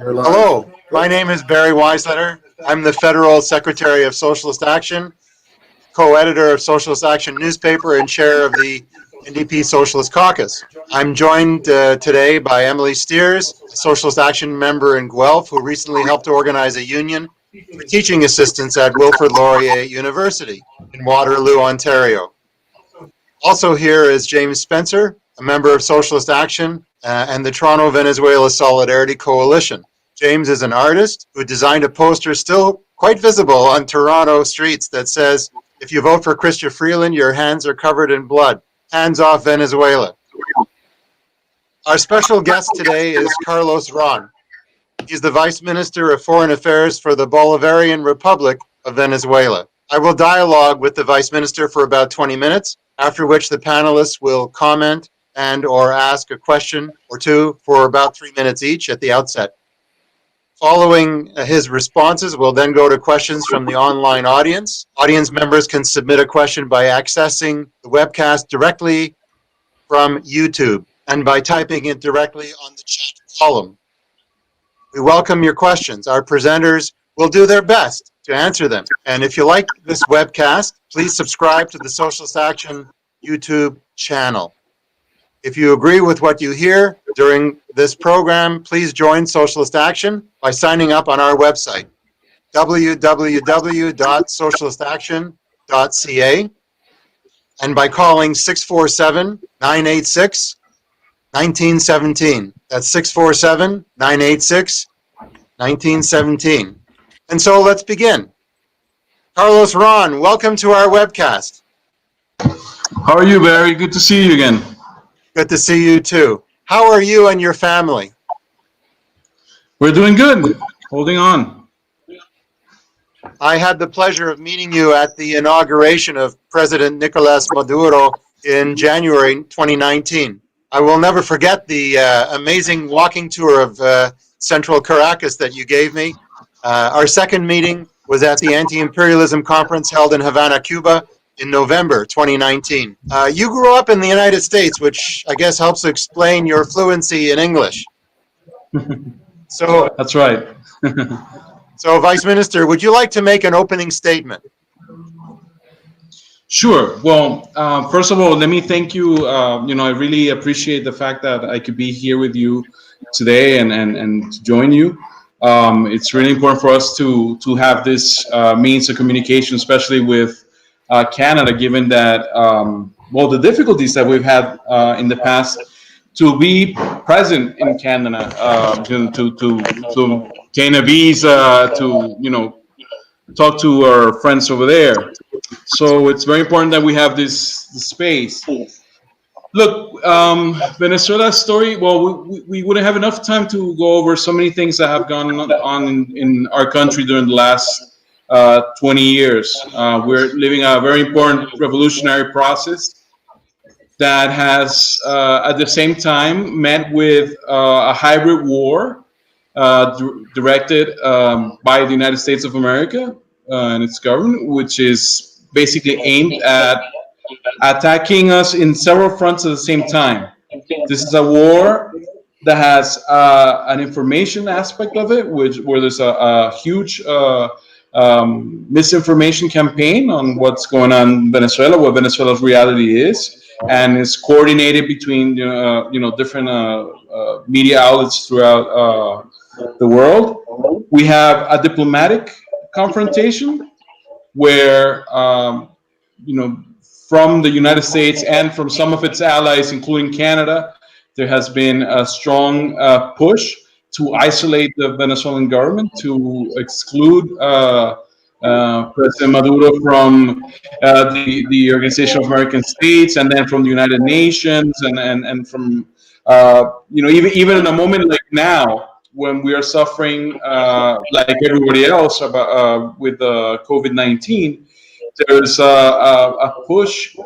Hello, my name is Barry Weisleder. I'm the Federal Secretary of Socialist Action, co-editor of Socialist Action newspaper, and chair of the NDP Socialist Caucus. I'm joined today by Emily Steers, a Socialist Action member in Guelph, who recently helped to organize a union for teaching assistants at Wilfrid Laurier University in Waterloo, Ontario. Also here is James Spencer, a member of Socialist Action and the Toronto Venezuela Solidarity Coalition. James is an artist who designed a poster still quite visible on Toronto streets that says, "If you vote for Chrystia Freeland, your hands are covered in blood. Hands off Venezuela." Our special guest today is Carlos Ron. He's the Vice Minister of Foreign Affairs for the Bolivarian Republic of Venezuela. I will dialogue with the Vice Minister for about 20 minutes, after which the panelists will comment and or ask a question or two for about 3 minutes each at the outset. Following his responses, we'll then go to questions from the online audience. Audience members can submit a question by accessing the webcast directly from YouTube and by typing it directly on the chat column. We welcome your questions. Our presenters will do their best to answer them. And if you like this webcast, please subscribe to the Socialist Action YouTube channel. If you agree with what you hear during this program, please join Socialist Action by signing up on our website, www.socialistaction.ca, and by calling 647-986-1917. That's 647-986-1917. And so let's begin. Carlos Ron, welcome to our webcast. How are you, Barry? Good to see you again. Good to see you too. How are you and your family? We're doing good. Holding on. I had the pleasure of meeting you at the inauguration of President Nicolas Maduro in January 2019. I will never forget the amazing walking tour of Central Caracas that you gave me. Our second meeting was at the Anti-Imperialism Conference held in Havana, Cuba, in November 2019. You grew up in the United States, which I guess helps explain your fluency in English. So that's right. So, Vice Minister, would you like to make an opening statement? Sure. Well, first of all, let me thank you. I really appreciate the fact that I could be here with you today and to join you. It's really important for us to have this means of communication, especially with Canada, given that, the difficulties that we've had in the past to be present in Canada, to gain a visa, to, talk to our friends over there. So it's very important that we have this space. Look, Venezuela's story, we wouldn't have enough time to go over so many things that have gone on in our country during the last 20 years. We're living a very important revolutionary process that has, at the same time, met with a hybrid war directed by the United States of America and its government, which is basically aimed at attacking us in several fronts at the same time. This is a war that has an information aspect of it, where there's a huge misinformation campaign on what's going on in Venezuela, what Venezuela's reality is, and is coordinated between different media outlets throughout the world. We have a diplomatic confrontation where from the United States and from some of its allies, including Canada, there has been a strong push to isolate the Venezuelan government, to exclude President Maduro from the Organization of American States, and then from the United Nations, and from even in a moment like now, when we are suffering like everybody else with COVID-19. There's a push.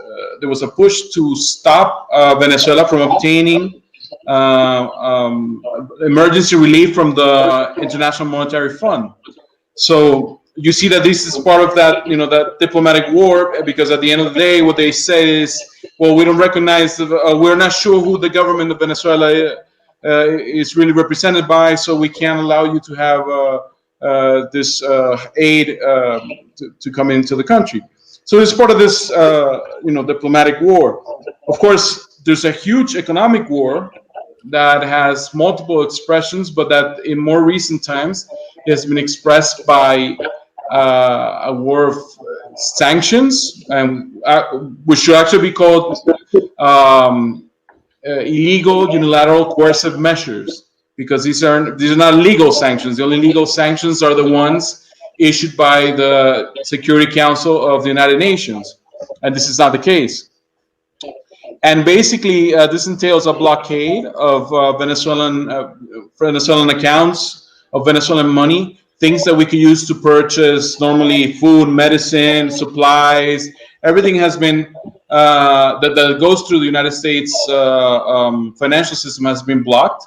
There was a push to stop Venezuela from obtaining emergency relief from the International Monetary Fund. So you see that this is part of that, that diplomatic war, because at the end of the day, what they say is, well, we don't recognize, we're not sure who the government of Venezuela is really represented by, so we can allow you to have this aid to come into the country. So it's part of this, diplomatic war. Of course, there's a huge economic war that has multiple expressions, but that in more recent times has been expressed by a war of sanctions, and which should actually be called illegal, unilateral, coercive measures, because these are not legal sanctions. The only legal sanctions are the ones issued by the Security Council of the United Nations, and this is not the case. And basically, this entails a blockade of Venezuelan accounts, of Venezuelan money, things that we could use to purchase normally food, medicine, supplies. Everything has been that goes through the United States financial system has been blocked,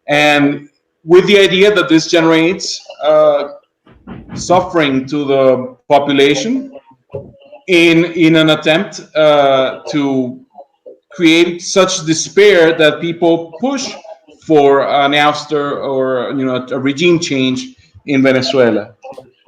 and with the idea that this generates suffering to the population in an attempt to create such despair that people push for an ouster or a regime change in Venezuela.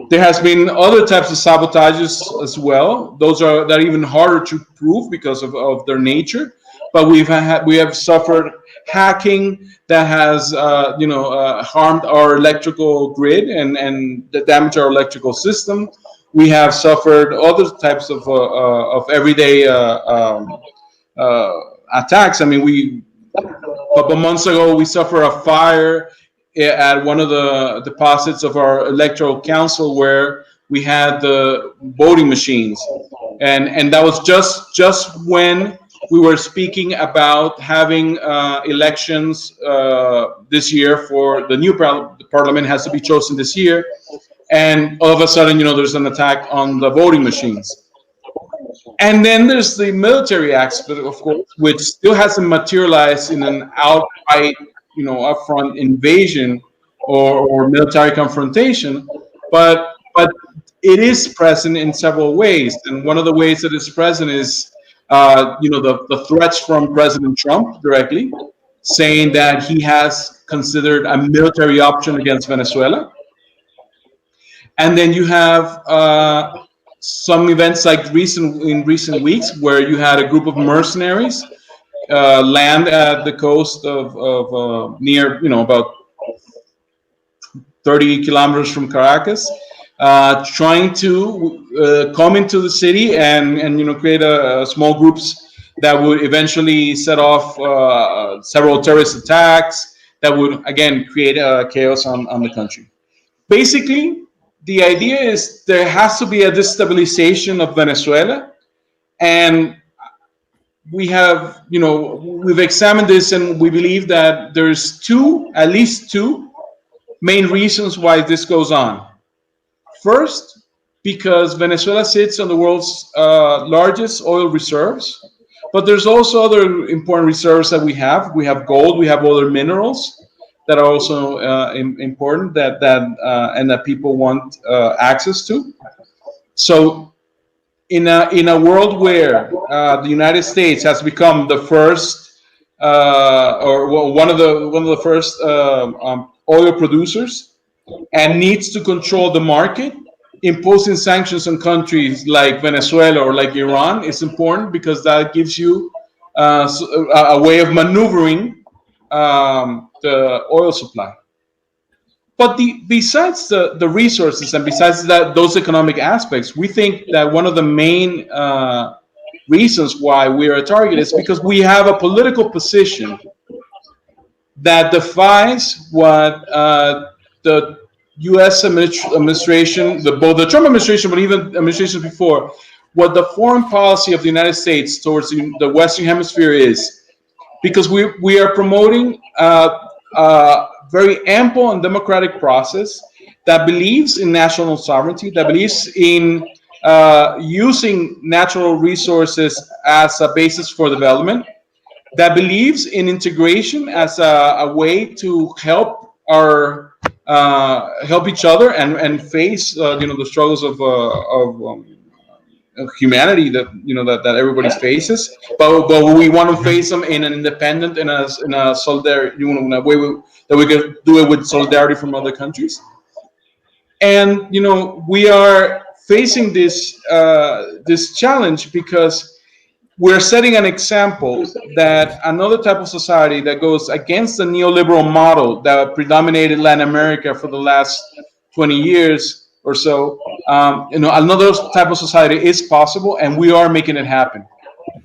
There has been other types of sabotages as well. Those are even harder to prove because of their nature. But we have suffered hacking that has harmed our electrical grid and damaged our electrical system. We have suffered other types of everyday attacks. I mean, a couple months ago, we suffered a fire at one of the deposits of our electoral council where we had the voting machines, and that was just when we were speaking about having elections this year for the new parliament has to be chosen this year, and all of a sudden, there's an attack on the voting machines. And then there's the military aspect, of course, which still hasn't materialized in an outright, upfront invasion or military confrontation, but it is present in several ways. And one of the ways that it's present is, the threats from President Trump directly, saying that he has considered a military option against Venezuela. And then you have some events like in recent weeks where you had a group of mercenaries land at the coast of near, about 30 kilometers from Caracas, trying to come into the city and create small groups that would eventually set off several terrorist attacks that would again create chaos on the country. Basically, the idea is there has to be a destabilization of Venezuela, and we've examined this, and we believe that there's at least two main reasons why this goes on. First, because Venezuela sits on the world's largest oil reserves, but there's also other important reserves that we have. We have gold, we have other minerals that are also important and that people want access to. So in a world where the United States has become the first one of the first oil producers and needs to control the market, imposing sanctions on countries like Venezuela or like Iran is important, because that gives you a way of maneuvering the oil supply. But besides the resources and besides those economic aspects, we think that one of the main reasons why we are a target is because we have a political position that defies what the U.S. administration, both the Trump administration, but even administrations before, what the foreign policy of the United States towards the Western Hemisphere is. Because we are promoting a very ample and democratic process that believes in national sovereignty, that believes in using natural resources as a basis for development, that believes in integration as a way to help each other and face the struggles of humanity that that everybody faces, but we want to face them in an independent, in a solidarity, in a way that we can do it with solidarity from other countries. And we are facing this challenge because we're setting an example that another type of society that goes against the neoliberal model that predominated Latin America for the last 20 years or so, another type of society is possible, and we are making it happen.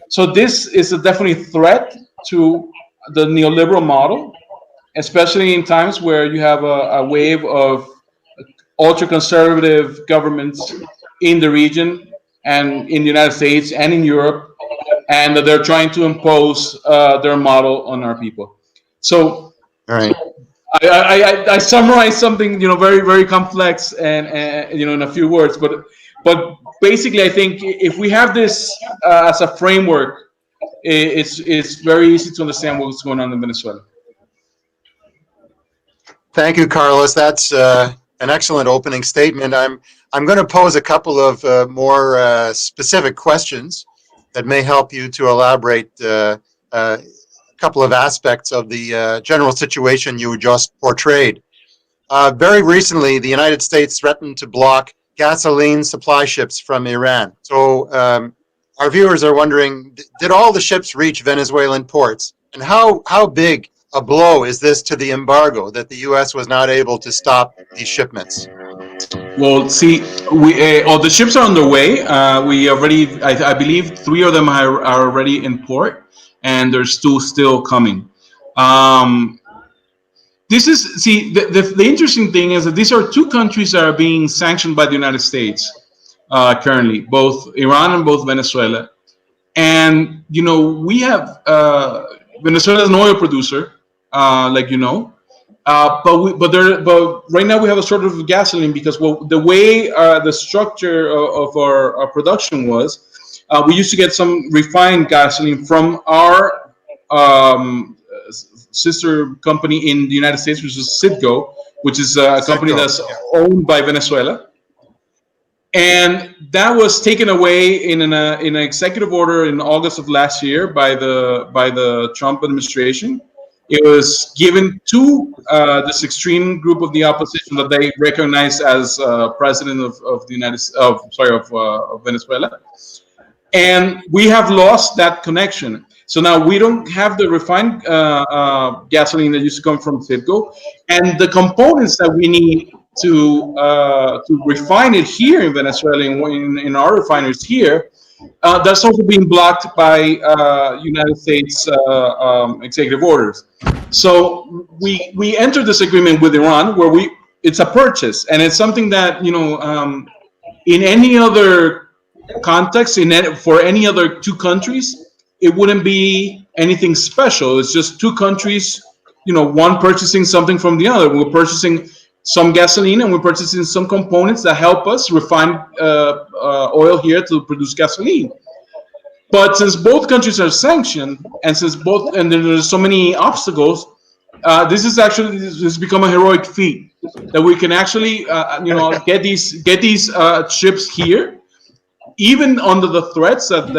So this is a definitely threat to the neoliberal model, especially in times where you have a wave of ultra-conservative governments in the region and in the United States and in Europe, and they're trying to impose their model on our people. So, All right. I summarized something very, very complex and in a few words, but basically I think if we have this as a framework, it's very easy to understand what's going on in Venezuela. Thank you, Carlos. That's an excellent opening statement. I'm going to pose a couple of more specific questions that may help you to elaborate a couple of aspects of the general situation you just portrayed. Very recently, the United States threatened to block gasoline supply ships from Iran. So our viewers are wondering, did all the ships reach Venezuelan ports? And how big a blow is this to the embargo that the U.S. was not able to stop these shipments? Well, see, all the ships are on their way. We already, I believe, 3 of them are already in port, and there's 2 still coming. This is, see, the interesting thing is that these are 2 countries that are being sanctioned by the United States currently, both Iran and both Venezuela. And we have Venezuela is an oil producer, like but right now we have a shortage of gasoline because the way the structure of our production was, we used to get some refined gasoline from our sister company in the United States, which is Citgo, which is a company that's owned by Venezuela. And that was taken away in an executive order in August of last year by the Trump administration. It was given to this extreme group of the opposition that they recognized as president of Venezuela, and we have lost that connection. So now we don't have the refined gasoline that used to come from Citgo, and the components that we need to refine it here in Venezuela, in our refineries here, that's also being blocked by United States executive orders. So we entered this agreement with Iran where it's a purchase, and it's something that in any other context, for any other 2 countries, it wouldn't be anything special. It's just 2 countries, one purchasing something from the other. We're purchasing some gasoline, and we're purchasing some components that help us refine oil here to produce gasoline. But since both countries are sanctioned, and there's so many obstacles, this has become a heroic feat that we can actually get these ships here, even under the threats that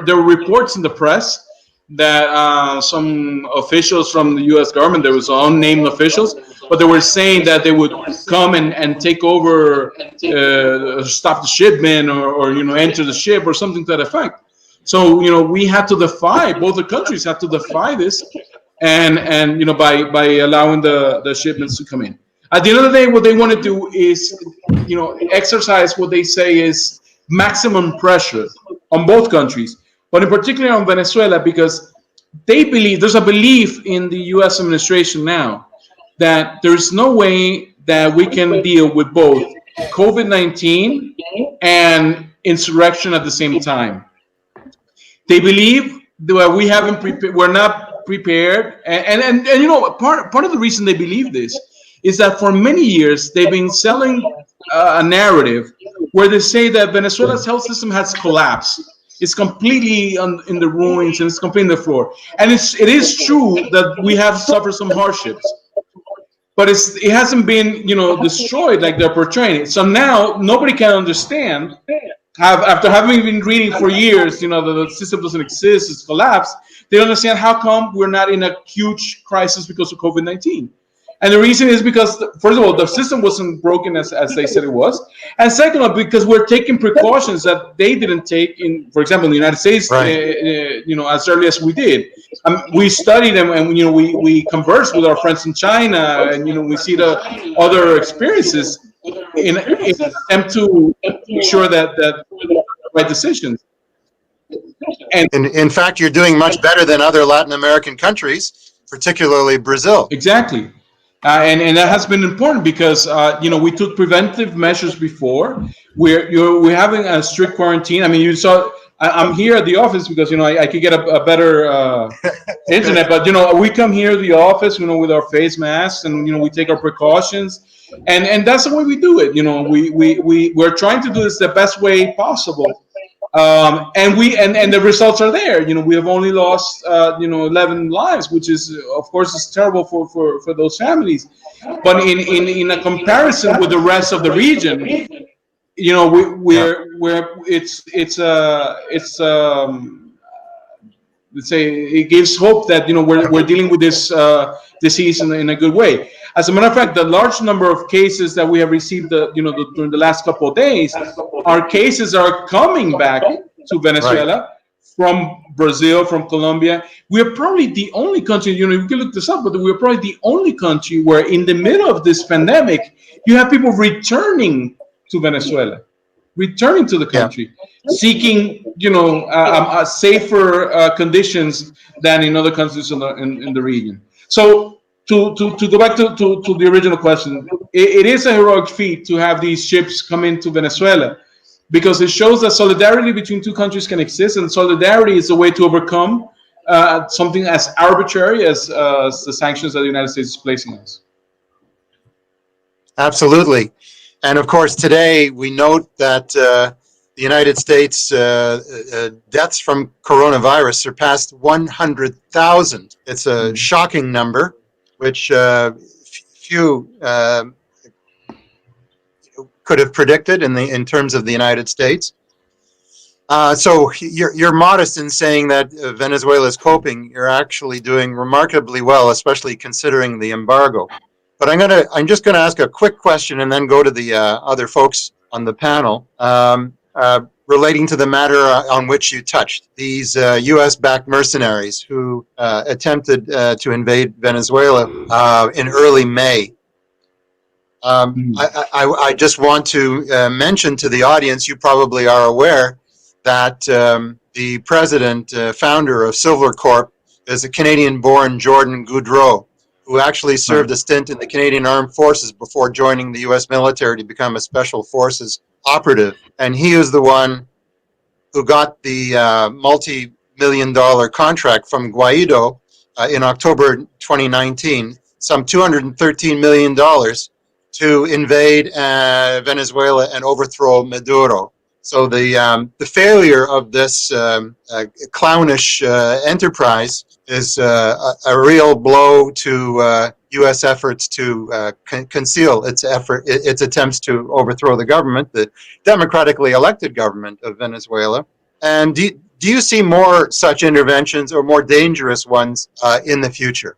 there were reports in the press that some officials from the U.S. government, there was unnamed officials, but they were saying that they would come and take over, stop the shipment, or enter the ship or something to that effect. So we had to defy, both the countries had to defy this, and by allowing the shipments to come in. At the end of the day, what they want to do is exercise what they say is maximum pressure on both countries, but in particular on Venezuela, because they believe, there's a belief in the U.S. administration now that there's no way that we can deal with both COVID-19 and insurrection at the same time. They believe that we're not prepared, and part of the reason they believe this is that for many years they've been selling a narrative where they say that Venezuela's health system has collapsed. It's completely in the ruins, and it's completely on the floor. And it is true that we have suffered some hardships, but it hasn't been destroyed like they're portraying it. So now nobody can understand after having been reading for years, the system doesn't exist, it's collapsed. They don't understand how come we're not in a huge crisis because of COVID-19. And the reason is because, first of all, the system wasn't broken as they said it was, and second of all, because we're taking precautions that they didn't take in, for example, in the United States, Right. as early as we did. We study them, and we converse with our friends in China, and we see the other experiences in an attempt to make sure that right decisions. And In fact, you're doing much better than other Latin American countries, particularly Brazil. exactly. And that has been important because we took preventive measures before. We're having a strict quarantine. I mean, you saw. I'm here at the office because I could get a better internet, but we come here to the office with our face masks, and we take our precautions, and that's the way we do it. We're trying to do this the best way possible. And the results are there. We have only lost 11 lives, which is of course is terrible for those families. But in a comparison with the rest of the region, we're let's say it gives hope that we're dealing with this disease in a good way. As a matter of fact, the large number of cases that we have received during the last couple of days, our cases are coming back to Venezuela from Brazil, from Colombia. We're probably the only country, you can look this up, but we're probably the only country where in the middle of this pandemic, you have people returning to Venezuela, returning to the country, seeking safer conditions than in other countries in the region. So to go back to the original question, it is a heroic feat to have these ships come into Venezuela, because it shows that solidarity between two countries can exist, and solidarity is a way to overcome something as arbitrary as the sanctions that the United States is placing on us. Absolutely. And of course, today we note that the United States deaths from coronavirus surpassed 100,000. It's a shocking number, which few could have predicted in terms of the United States. So you're modest in saying that Venezuela is coping. You're actually doing remarkably well, especially considering the embargo. But I'm just gonna ask a quick question and then go to the other folks on the panel relating to the matter on which you touched. These U.S.-backed mercenaries who attempted to invade Venezuela in early May. I just want to mention to the audience, you probably are aware that the president, founder of Silver Corp, is a Canadian-born Jordan Goudreau, who actually served a stint in the Canadian Armed Forces before joining the U.S. military to become a Special Forces operative. And he is the one who got the multi-million-dollar contract from Guaido in October 2019, some $213 million to invade Venezuela and overthrow Maduro. So the failure of this clownish enterprise is a real blow to U.S. efforts to conceal its attempts to overthrow the government, the democratically elected government of Venezuela. And do you see more such interventions or more dangerous ones in the future?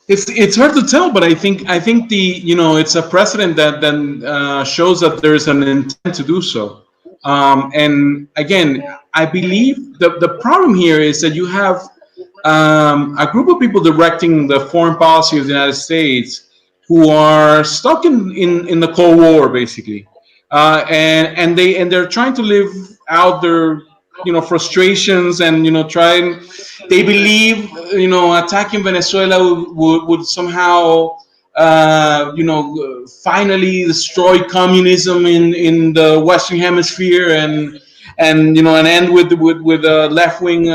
It's hard to tell, but I think it's a precedent that then shows that there is an intent to do so. And again, I believe the problem here is that you have a group of people directing the foreign policy of the United States who are stuck in the Cold War, basically, and they're trying to live out their frustrations and they believe attacking Venezuela would somehow finally destroy communism in the Western Hemisphere and end with left-wing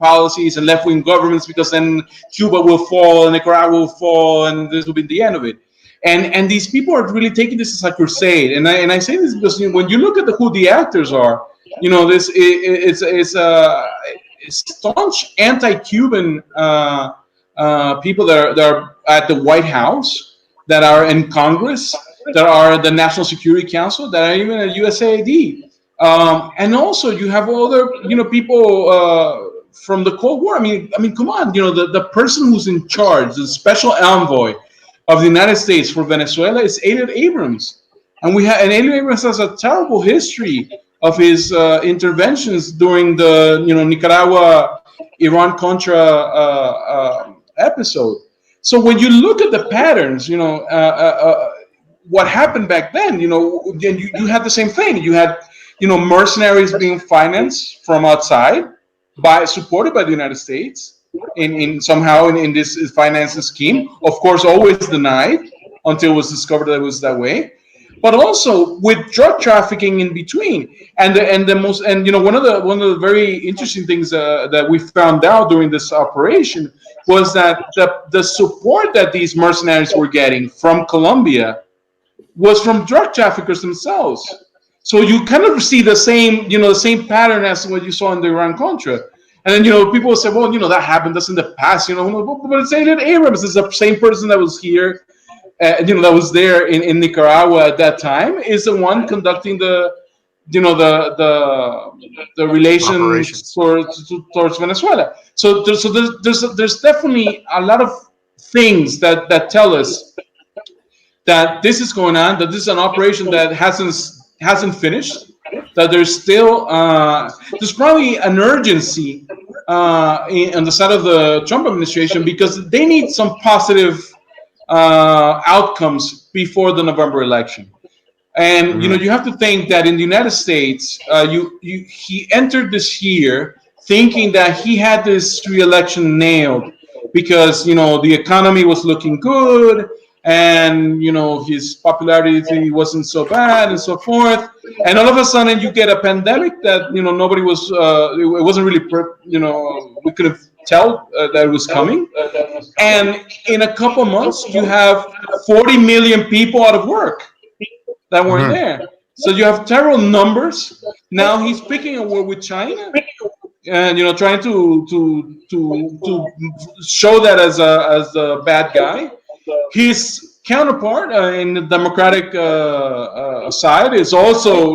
policies and left-wing governments, because then Cuba will fall and Nicaragua will fall and this will be the end of it. And these people are really taking this as a crusade. And I say this because when you look at who the actors are, this it's a staunch anti-Cuban people that are at the White House, that are in Congress, that are the National Security Council, that are even at USAID. And also you have other, people from the Cold War. I mean, come on, the person who's in charge, the special envoy of the United States for Venezuela is Elliot Abrams. And Elliot Abrams has a terrible history of his interventions during the, Nicaragua Iran-Contra episode. So when you look at the patterns, what happened back then, you had the same thing. You had, mercenaries being financed from outside, supported by the United States in somehow in this financing scheme. Of course, always denied until it was discovered that it was that way. But also with drug trafficking in between, and one of the very interesting things that we found out during this operation was that the support that these mercenaries were getting from Colombia was from drug traffickers themselves. So you kind of see the same pattern as what you saw in the Iran-Contra. And then, people will say, well, that happened, that's in the past, but it's Elliot Abrams is the same person that was here, that was there in Nicaragua at that time, is the one conducting the relations towards Venezuela. So there's definitely a lot of things that tell us that this is going on, that this is an operation that hasn't finished, that there's still there's probably an urgency on the side of the Trump administration, because they need some positive outcomes before the November election. And you have to think that in the United States, he entered this year thinking that he had this re-election nailed, because the economy was looking good, and his popularity wasn't so bad, and so forth. And all of a sudden, you get a pandemic that nobody was. It wasn't really. We could have tell that it was coming. And in a couple months, you have 40 million people out of work that weren't there. So you have terrible numbers. Now he's picking a war with China, and trying to show that as a bad guy. His counterpart in the Democratic side is also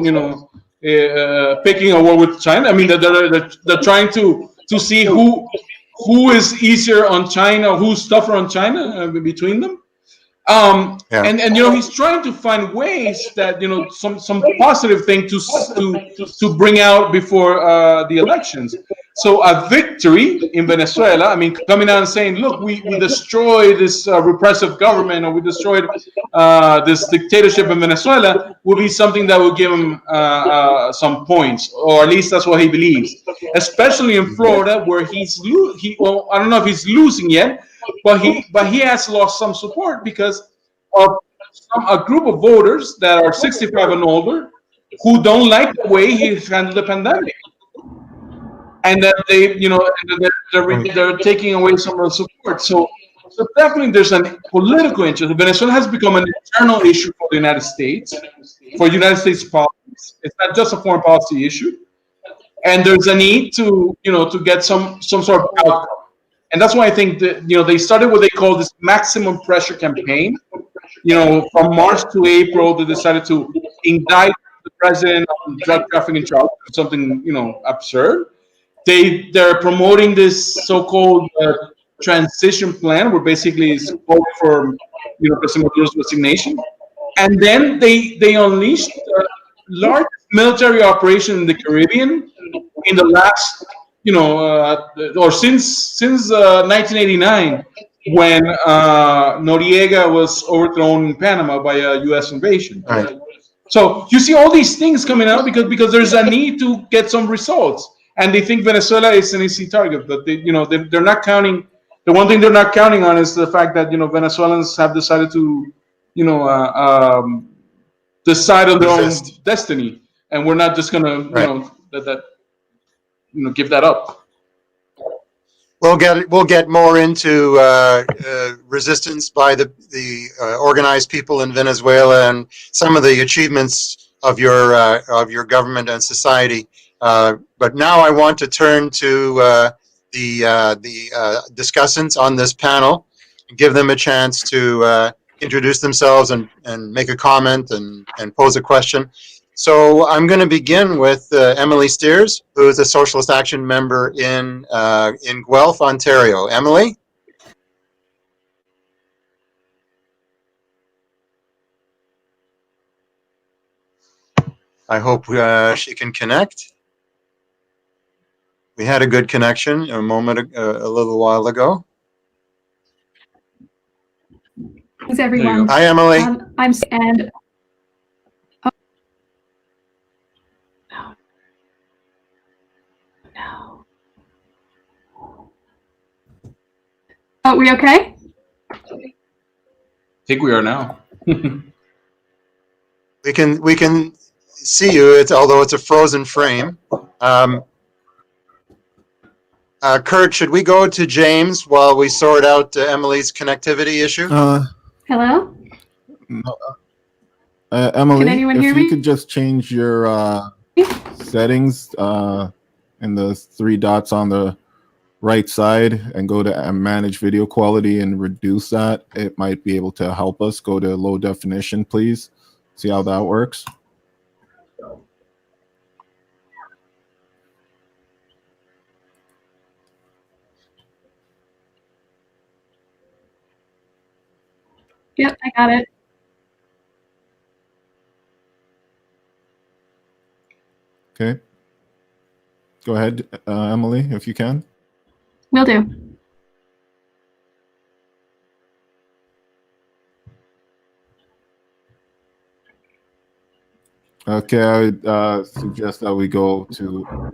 picking a war with China. I mean, they're trying to see who is easier on China, who's tougher on China between them. And he's trying to find ways that some positive thing to bring out before the elections. So a victory in Venezuela, I mean, coming out and saying, look, we destroyed this repressive government, or we destroyed this dictatorship in Venezuela, will be something that will give him some points, or at least that's what he believes. Especially in Florida, where well, I don't know if he's losing yet, but he has lost some support because of a group of voters that are 65 and older who don't like the way he's handled the pandemic. And that they're taking away some of the support. So definitely there's a political interest. Venezuela has become an internal issue for the United States, for United States politics. It's not just a foreign policy issue. And there's a need to get some sort of outcome. And that's why I think that they started what they call this maximum pressure campaign. From March to April, they decided to indict the president on drug trafficking charges, something absurd. They're promoting this so-called transition plan, where basically it's called for President Maduro's resignation, and then they unleashed the largest military operation in the Caribbean in the last or since 1989, when Noriega was overthrown in Panama by a U.S. invasion. Right. So you see all these things coming out because there's a need to get some results. And they think Venezuela is an easy target, but they're not counting. The one thing they're not counting on is the fact that Venezuelans have decided to decide on their own destiny, and we're not just gonna give that up. We'll get more into resistance by the organized people in Venezuela and some of the achievements of your government and society. But now I want to turn to the discussants on this panel and give them a chance to introduce themselves and make a comment and pose a question. So I'm going to begin with Emily Steers, who is a Socialist Action member in Guelph, Ontario. Emily? I hope she can connect. We had a good connection a little while ago. Thanks, everyone. Hi, Emily. I'm and oh, no. Oh, we okay? I think we are now. We can see you. Although it's a frozen frame. Kurt, should we go to James while we sort out Emily's connectivity issue? Hello? No, Emily, Can anyone if hear you me? could just change your settings and the three dots on the right side and go to manage video quality and reduce that, it might be able to help us. Go to low definition, please. See how that works. Yep, I got it. Okay. Go ahead, Emily, if you can. Will do. Okay, I would suggest that we go to.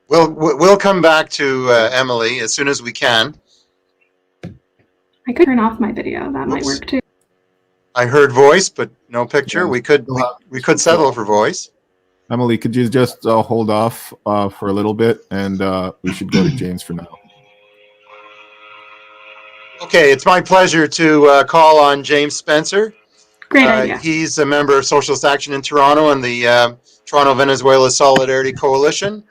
We'll come back to Emily as soon as we can. I could turn off my video. That might Oops. work too. I heard voice, but no picture. Yeah. We could settle for voice. Emily, could you just hold off for a little bit, and we should go to James for now. Okay, it's my pleasure to call on James Spencer. Great idea. He's a member of Socialist Action in Toronto and the Toronto Venezuela Solidarity Coalition,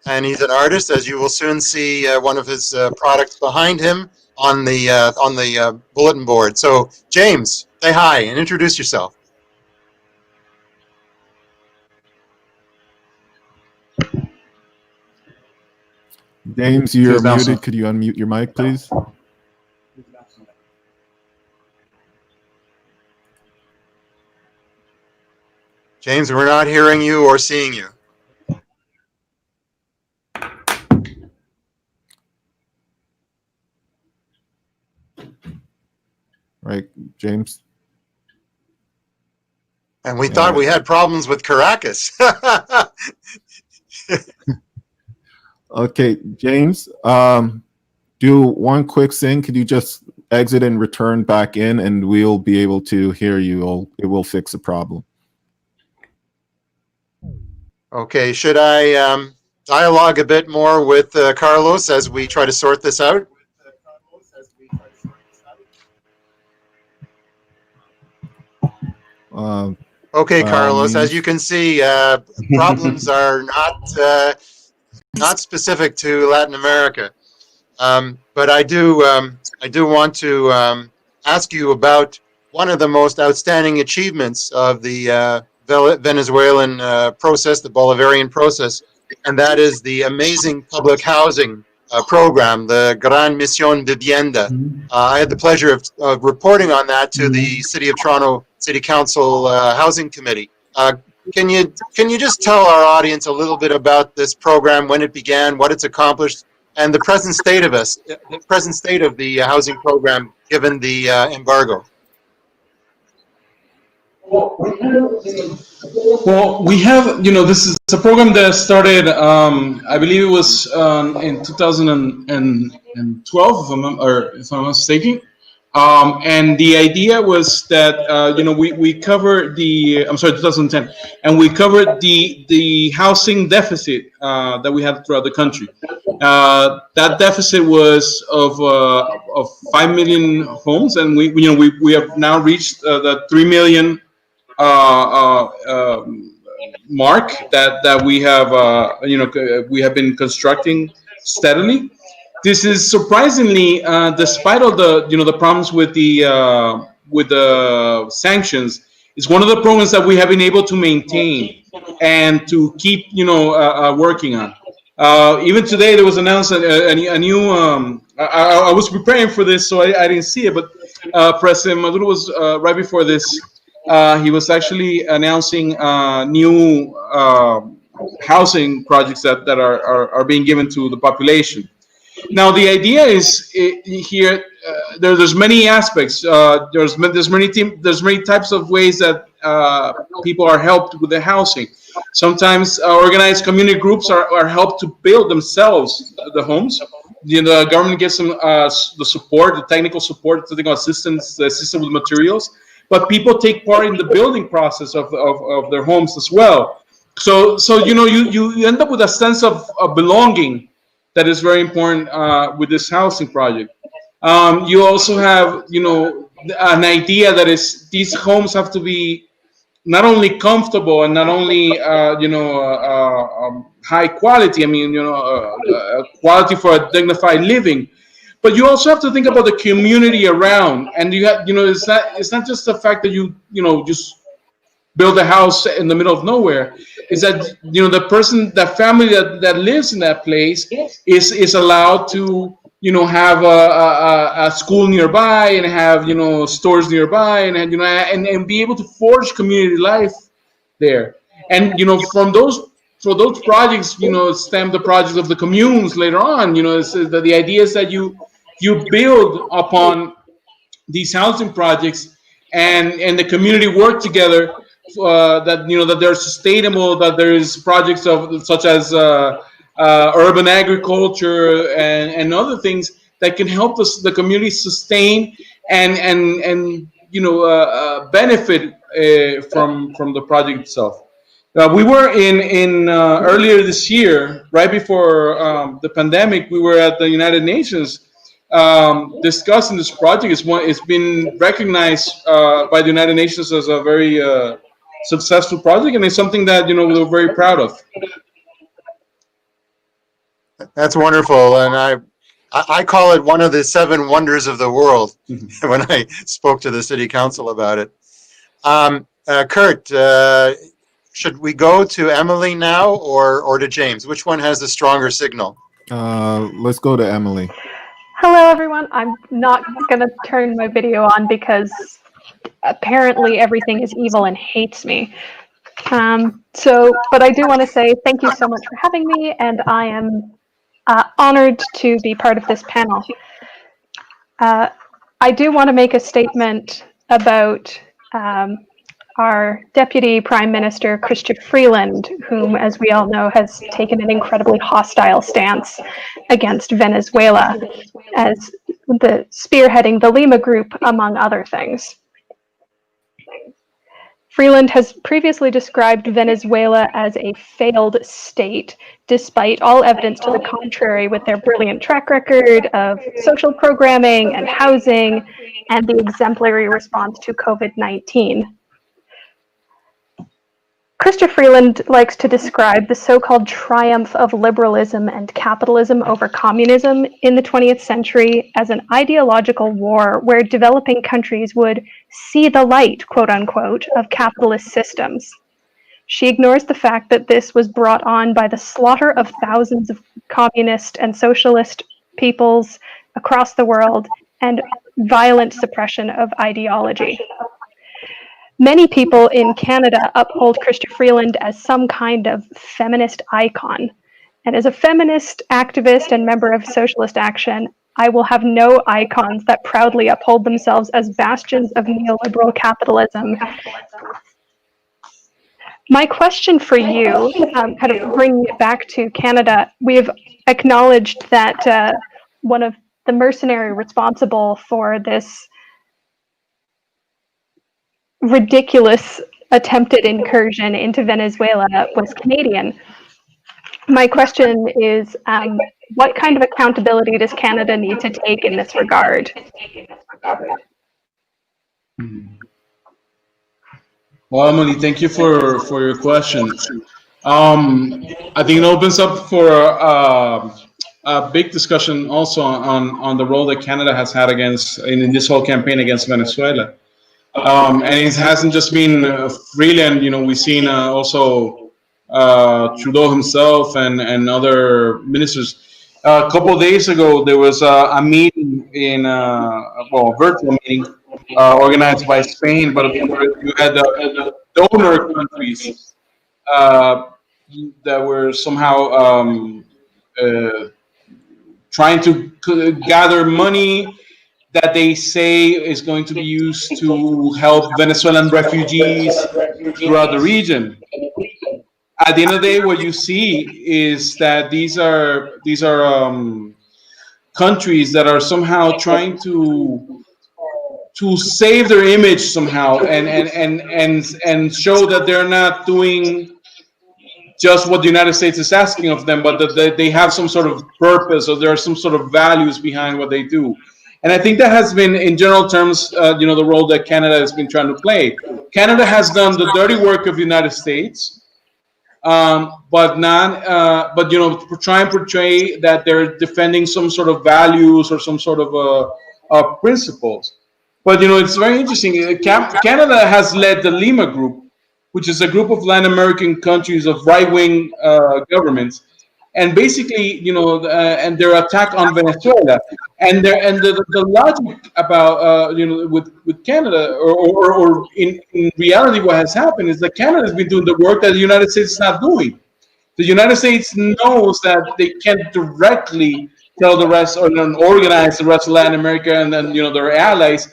and he's an artist. As you will soon see, one of his products behind him on the bulletin board. So, James, say hi and introduce yourself. James, you're Cheers, Nelson. muted. Could you unmute your mic, please? James, we're not hearing you or seeing you. Right, James? And we thought we had problems with Caracas. Okay, James, do one quick thing. Could you just exit and return back in, and we'll be able to hear you. It will fix the problem. Okay, should I dialogue a bit more with Carlos as we try to sort this out? Okay, Carlos, as you can see, problems are not specific to Latin America. But I do want to ask you about one of the most outstanding achievements of the Venezuelan process, the Bolivarian process, and that is the amazing public housing program, the Gran Misión Vivienda. I had the pleasure of reporting on that to the City of Toronto City Council Housing Committee. Can you just tell our audience a little bit about this program, when it began, what it's accomplished, and the present state of the housing program given the embargo? Well, we have, this is a program that started, I believe it was in 2012, if I'm not mistaken. And the idea was that, we covered 2010, and we covered the housing deficit that we had throughout the country. That deficit was of 5 million homes, and we have now reached the 3 million mark that we have we have been constructing steadily. This is surprisingly, despite all the the problems with the with the sanctions, is one of the programs that we have been able to maintain and to keep, working on. Even today, there was announced a new. I was preparing for this, so I didn't see it. But President Maduro was right before this. He was actually announcing new housing projects that are being given to the population. Now, the idea is here. There's many aspects. There's many types of ways that people are helped with the housing. Sometimes organized community groups are helped to build themselves the homes. The government gives them the support, the technical support, the technical assistance, the assistance with materials. But people take part in the building process of their homes as well. So you end up with a sense of belonging that is very important with this housing project. You also have, an idea that is these homes have to be not only comfortable and not only, high quality. I mean, quality for a dignified living, but you also have to think about the community around. And you have, it's not just the fact that you just build a house in the middle of nowhere. Is that that family that lives in that place is allowed to have a school nearby and have stores nearby and be able to forge community life there. And from those projects stem the projects of the communes later on. The idea is that you build upon these housing projects and the community work together. That they're sustainable, that there is projects such as urban agriculture and other things that can help the community sustain and benefit from the project itself. We were in earlier this year, right before the pandemic. We were at the United Nations discussing this project. It's been recognized by the United Nations as a very successful project, and it's something that we're very proud of. That's wonderful, and I call it one of the 7 wonders of the world when I spoke to the city council about it. Kurt, should we go to Emily now or to James? Which one has the stronger signal? Let's go to Emily. Hello, everyone. I'm not going to turn my video on because apparently everything is evil and hates me. But I do want to say thank you so much for having me, and I am honored to be part of this panel. I do want to make a statement about our Deputy Prime Minister, Chrystia Freeland, whom, as we all know, has taken an incredibly hostile stance against Venezuela as spearheading the Lima Group, among other things. Freeland has previously described Venezuela as a failed state, despite all evidence to the contrary, with their brilliant track record of social programming and housing and the exemplary response to COVID-19. Chrystia Freeland likes to describe the so-called triumph of liberalism and capitalism over communism in the 20th century as an ideological war where developing countries would see the light, quote unquote, of capitalist systems. She ignores the fact that this was brought on by the slaughter of thousands of communist and socialist peoples across the world and violent suppression of ideology. Many people in Canada uphold Chrystia Freeland as some kind of feminist icon. And as a feminist activist and member of Socialist Action, I will have no icons that proudly uphold themselves as bastions of neoliberal capitalism. My question for you, kind of bringing it back to Canada, we've acknowledged that one of the mercenary responsible for this ridiculous attempted incursion into Venezuela was Canadian. My question is, what kind of accountability does Canada need to take in this regard? Well, Emily, thank you for your question. I think it opens up for a big discussion also on the role that Canada has had in this whole campaign against Venezuela. And it hasn't just been Freeland. We've seen also Trudeau himself and other ministers. A couple of days ago, there was a meeting a virtual meeting organized by Spain, but you had donor countries uh, that were somehow uh, trying to gather money that they say is going to be used to help Venezuelan refugees throughout the region. At the end of the day, what you see is that these are countries that are somehow trying to save their image somehow and show that they're not doing just what the United States is asking of them, but that they have some sort of purpose or there are some sort of values behind what they do. And I think that has been, in general terms, the role that Canada has been trying to play. Canada has done the dirty work of the United States, but try and portray that they're defending some sort of values or some sort of principles. But it's very interesting. Canada has led the Lima Group, which is a group of Latin American countries of right-wing governments, and basically, and their attack on Venezuela, and the logic about with Canada, or in reality, what has happened is that Canada has been doing the work that the United States is not doing. The United States knows that they can't directly tell the rest or organize the rest of Latin America and then their allies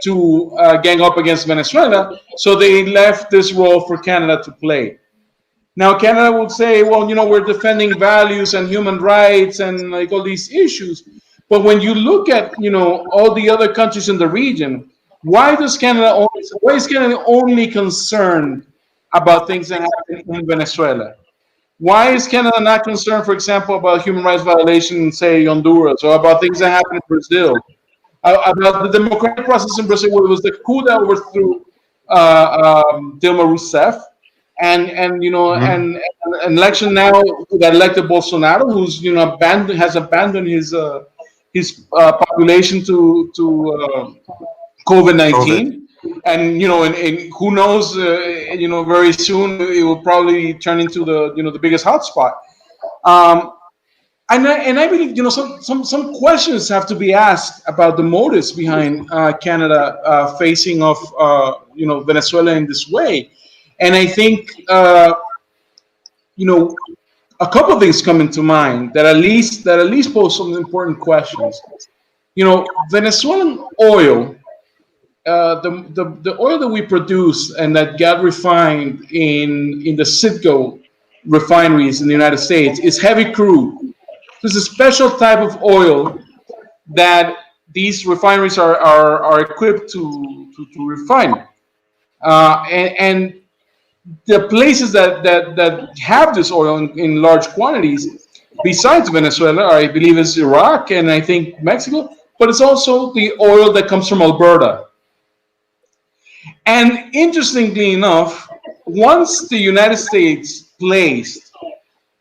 to gang up against Venezuela. So they left this role for Canada to play. Now Canada would say, well, we're defending values and human rights and like all these issues. But when you look at all the other countries in the region, why is Canada only concerned about things that happen in Venezuela? Why is Canada not concerned, for example, about human rights violations in, say, Honduras, or about things that happen in Brazil, about the democratic process in Brazil, where it was the coup that overthrew Dilma Rousseff, and an election now that elected Bolsonaro, who's has abandoned his population to COVID-19. And and who knows? Very soon it will probably turn into the biggest hotspot. And I believe some questions have to be asked about the motives behind Canada facing off Venezuela in this way. And I think a couple of things come into mind that at least pose some important questions. Venezuelan oil. The oil that we produce and that got refined in the Citgo refineries in the United States is heavy crude. There's a special type of oil that these refineries are equipped to refine. And the places that have this oil in large quantities, besides Venezuela, I believe is Iraq and I think Mexico, but it's also the oil that comes from Alberta. And interestingly enough, once the United States placed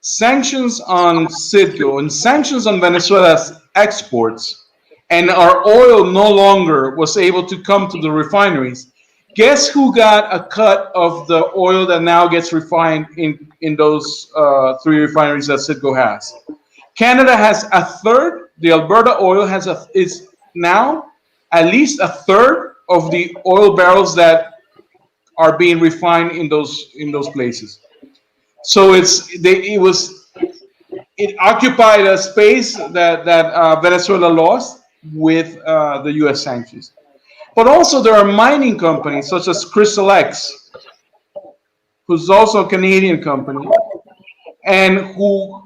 sanctions on Citgo and sanctions on Venezuela's exports, and our oil no longer was able to come to the refineries, guess who got a cut of the oil that now gets refined in those three refineries that Citgo has? Canada has a third. The Alberta oil is now at least a third of the oil barrels that are being refined in those places. So it occupied a space that Venezuela lost with the U.S. sanctions. But also there are mining companies such as Crystal X, who's also a Canadian company, and who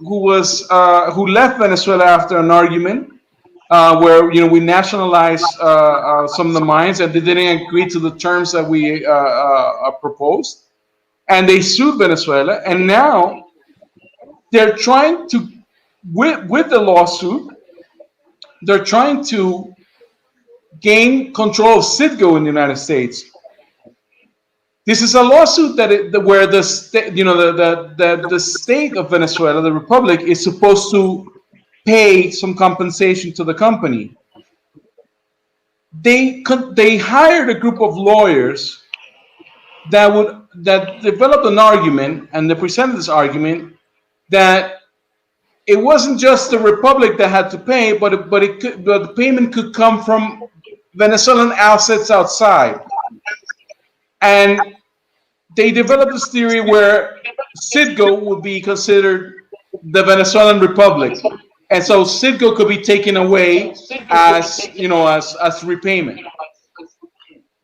left Venezuela after an argument where we nationalized some of the mines, and they didn't agree to the terms that we proposed, and they sued Venezuela, and now they're trying to, with the lawsuit, they're trying to gain control of Citgo in the United States. This is a lawsuit where the state of Venezuela, the republic, is supposed to pay some compensation to the company. they hired a group of lawyers that developed an argument, and they presented this argument that it wasn't just the republic that had to pay, but the payment could come from Venezuelan assets outside. And they developed this theory where Citgo would be considered the Venezuelan republic, and so Citgo could be taken away as as repayment.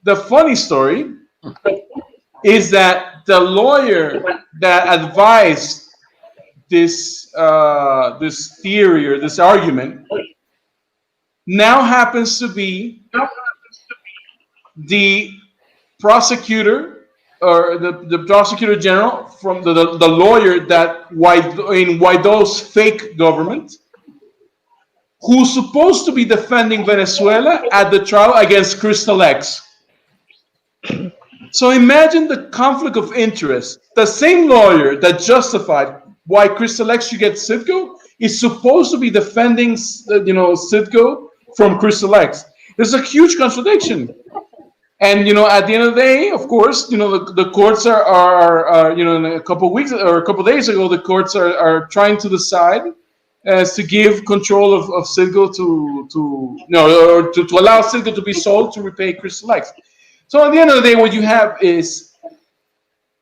The funny story is that the lawyer that advised this theory or this argument now happens to be the prosecutor or the prosecutor general from the lawyer that in Guaido's fake government, who's supposed to be defending Venezuela at the trial against Crystal X. So imagine the conflict of interest. The same lawyer that justified why Crystal X should get Citgo is supposed to be defending, Citgo from Crystal X. There's a huge contradiction. And at the end of the day, of course, the courts are in a couple of weeks or a couple of days ago, the courts are trying to decide as to give control of Citgo to allow Citgo to be sold to repay Crystal X. So at the end of the day, what you have is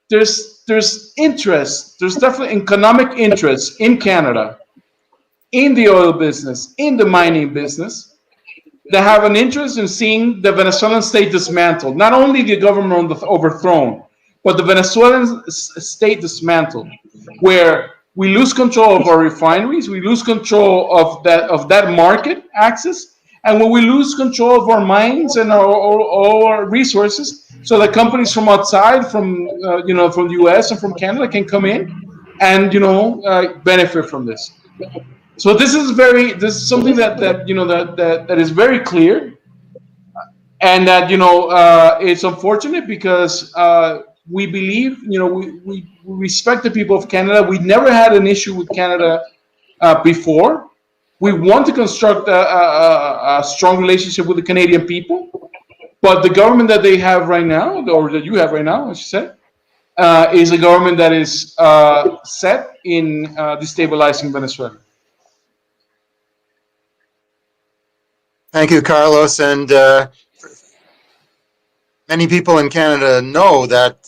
there's interest. There's definitely economic interest in Canada, in the oil business, in the mining business, that have an interest in seeing the Venezuelan state dismantled. Not only the government overthrown, but the Venezuelan state dismantled, where we lose control of our refineries, we lose control of that market access, and when we lose control of our mines and all our resources, so that companies from outside, from the U.S. and from Canada, can come in and benefit from this. So this is something that is very clear, and that it's unfortunate because we believe we respect the people of Canada. We never had an issue with Canada before. We want to construct a strong relationship with the Canadian people, but the government that they have right now, or that you have right now, as you said, is a government that is set in destabilizing Venezuela. Thank you, Carlos. And many people in Canada know that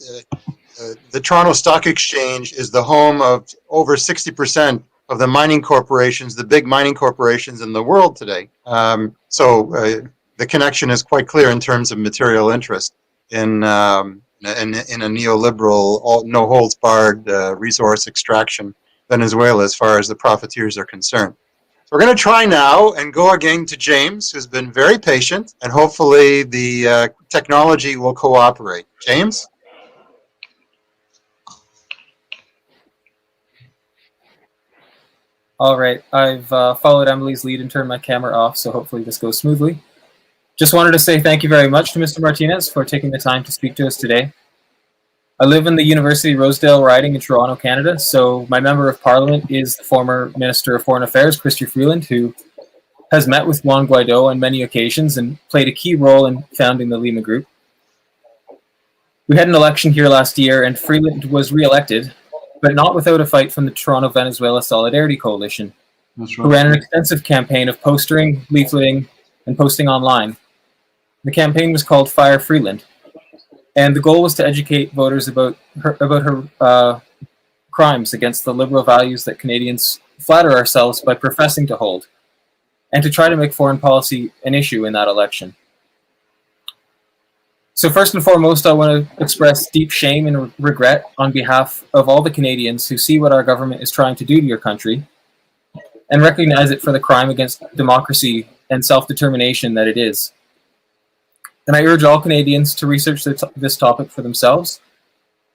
the Toronto Stock Exchange is the home of over 60% of the mining corporations, the big mining corporations in the world today. So the connection is quite clear in terms of material interest in a neoliberal, no holds barred resource extraction Venezuela as far as the profiteers are concerned. So we're going to try now and go again to James, who's been very patient, and hopefully the technology will cooperate. James? All right, I've followed Emily's lead and turned my camera off, so hopefully this goes smoothly. Just wanted to say thank you very much to Mr. Martinez for taking the time to speak to us today. I live in the University Rosedale riding in Toronto, Canada, so my member of parliament is the former Minister of Foreign Affairs, Chrystia Freeland, who has met with Juan Guaido on many occasions and played a key role in founding the Lima Group. We had an election here last year, and Freeland was re-elected, but not without a fight from the Toronto Venezuela Solidarity Coalition, who ran an extensive campaign of postering, leafleting, and posting online. The campaign was called Fire Freeland, and the goal was to educate voters about her crimes against the liberal values that Canadians flatter ourselves by professing to hold, and to try to make foreign policy an issue in that election. So first and foremost, I want to express deep shame and regret on behalf of all the Canadians who see what our government is trying to do to your country and recognize it for the crime against democracy and self-determination that it is. And I urge all Canadians to research this topic for themselves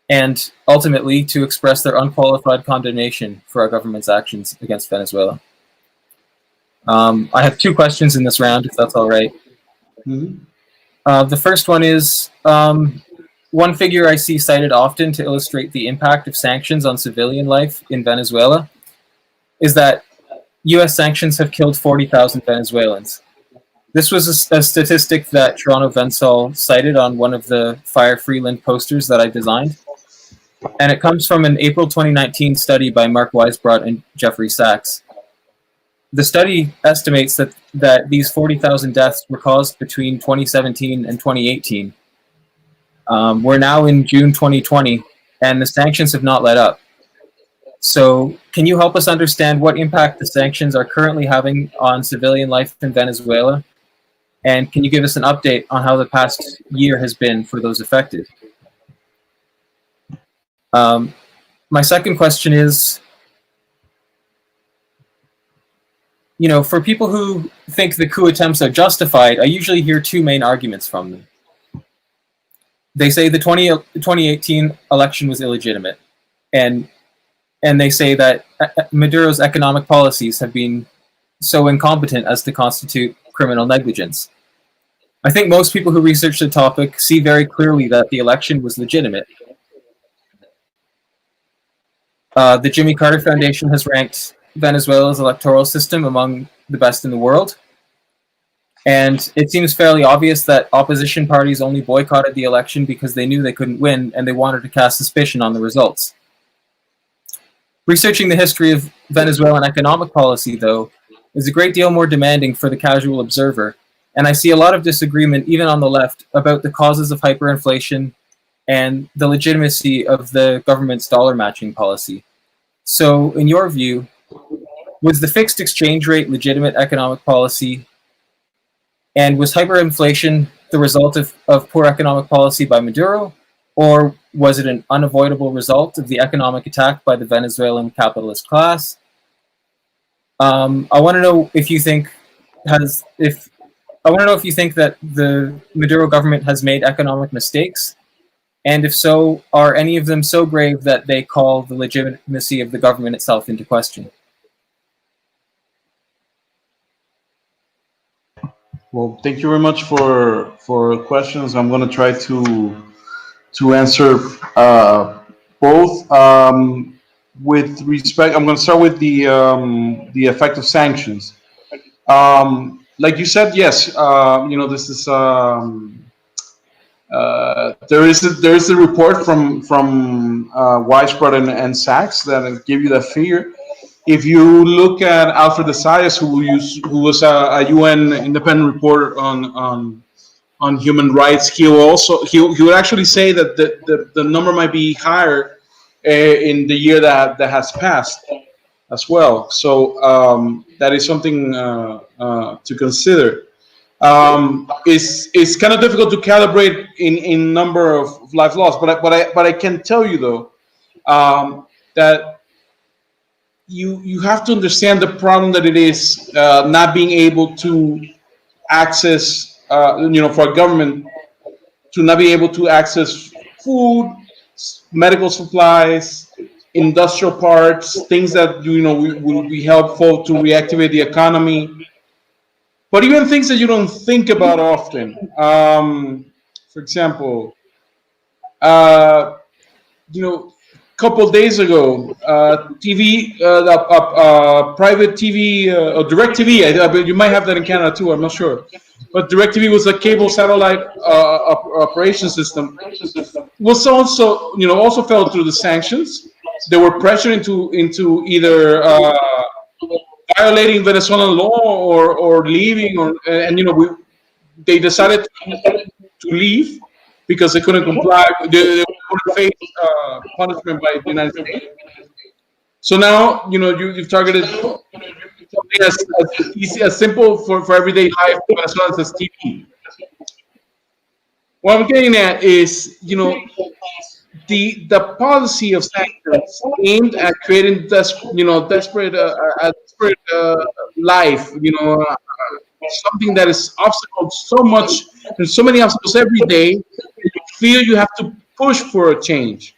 and ultimately to express their unqualified condemnation for our government's actions against Venezuela. I have two questions in this round, if that's all right. Mm-hmm. The first one is, one figure I see cited often to illustrate the impact of sanctions on civilian life in Venezuela is that U.S. sanctions have killed 40,000 Venezuelans. This was a statistic that Toronto Vensol cited on one of the Fire Freeland posters that I designed. And it comes from an April 2019 study by Mark Weisbrot and Jeffrey Sachs. The study estimates that these 40,000 deaths were caused between 2017 and 2018. We're now in June 2020, and the sanctions have not let up. So can you help us understand what impact the sanctions are currently having on civilian life in Venezuela? And can you give us an update on how the past year has been for those affected? My second question is, for people who think the coup attempts are justified, I usually hear two main arguments from them. They say the 2018 election was illegitimate, and they say that Maduro's economic policies have been so incompetent as to constitute criminal negligence. I think most people who research the topic see very clearly that the election was legitimate. The Jimmy Carter Foundation has ranked Venezuela's electoral system among the best in the world. And it seems fairly obvious that opposition parties only boycotted the election because they knew they couldn't win and they wanted to cast suspicion on the results. Researching the history of Venezuelan economic policy, though, is a great deal more demanding for the casual observer, and I see a lot of disagreement, even on the left, about the causes of hyperinflation and the legitimacy of the government's dollar matching policy. So, in your view, was the fixed exchange rate legitimate economic policy? And was hyperinflation the result of poor economic policy by Maduro? Or was it an unavoidable result of the economic attack by the Venezuelan capitalist class? I want to know if you think that the Maduro government has made economic mistakes, and if so, are any of them so grave that they call the legitimacy of the government itself into question? Well, thank you very much for questions. I'm going to try to answer both. With respect, I'm going to start with the effect of sanctions. Like you said, yes. This is there is a report from Weisbrot and Sachs that give you that figure. If you look at Alfred de Zayas, who was a UN independent reporter on human rights, he would actually say that the number might be higher in the year that has passed as well. So that is something to consider. It's kind of difficult to calibrate in number of life lost, but I can tell you though that you have to understand the problem that it is not being able to access, for a government to not be able to access food, medical supplies, industrial parts, things that will be helpful to reactivate the economy, but even things that you don't think about often. For example, couple days ago, TV, private TV, or Direct TV. You might have that in Canada too. I'm not sure, but Direct TV was a cable satellite operation system. Was also fell through the sanctions. They were pressured into either violating Venezuelan law or leaving, they decided to leave because they couldn't comply. They couldn't face punishment by the United States. So now, you've targeted something as simple for everyday life as TV. What I'm getting at is, the policy of sanctions aimed at creating desperate life, something that is obstacled so much. There's so many obstacles every day. You feel you have to push for a change,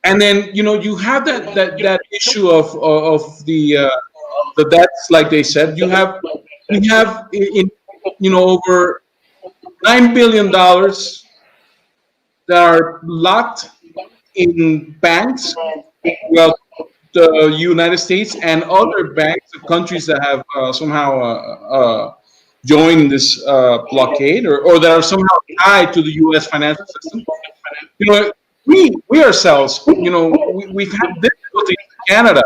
and then you have that issue of the debts, like they said. We have over $9 billion that are locked in banks, well, the United States and other banks of countries that have somehow join this blockade, or that are somehow tied to the U.S. financial system. You know, we ourselves, you know, we've had difficulty in Canada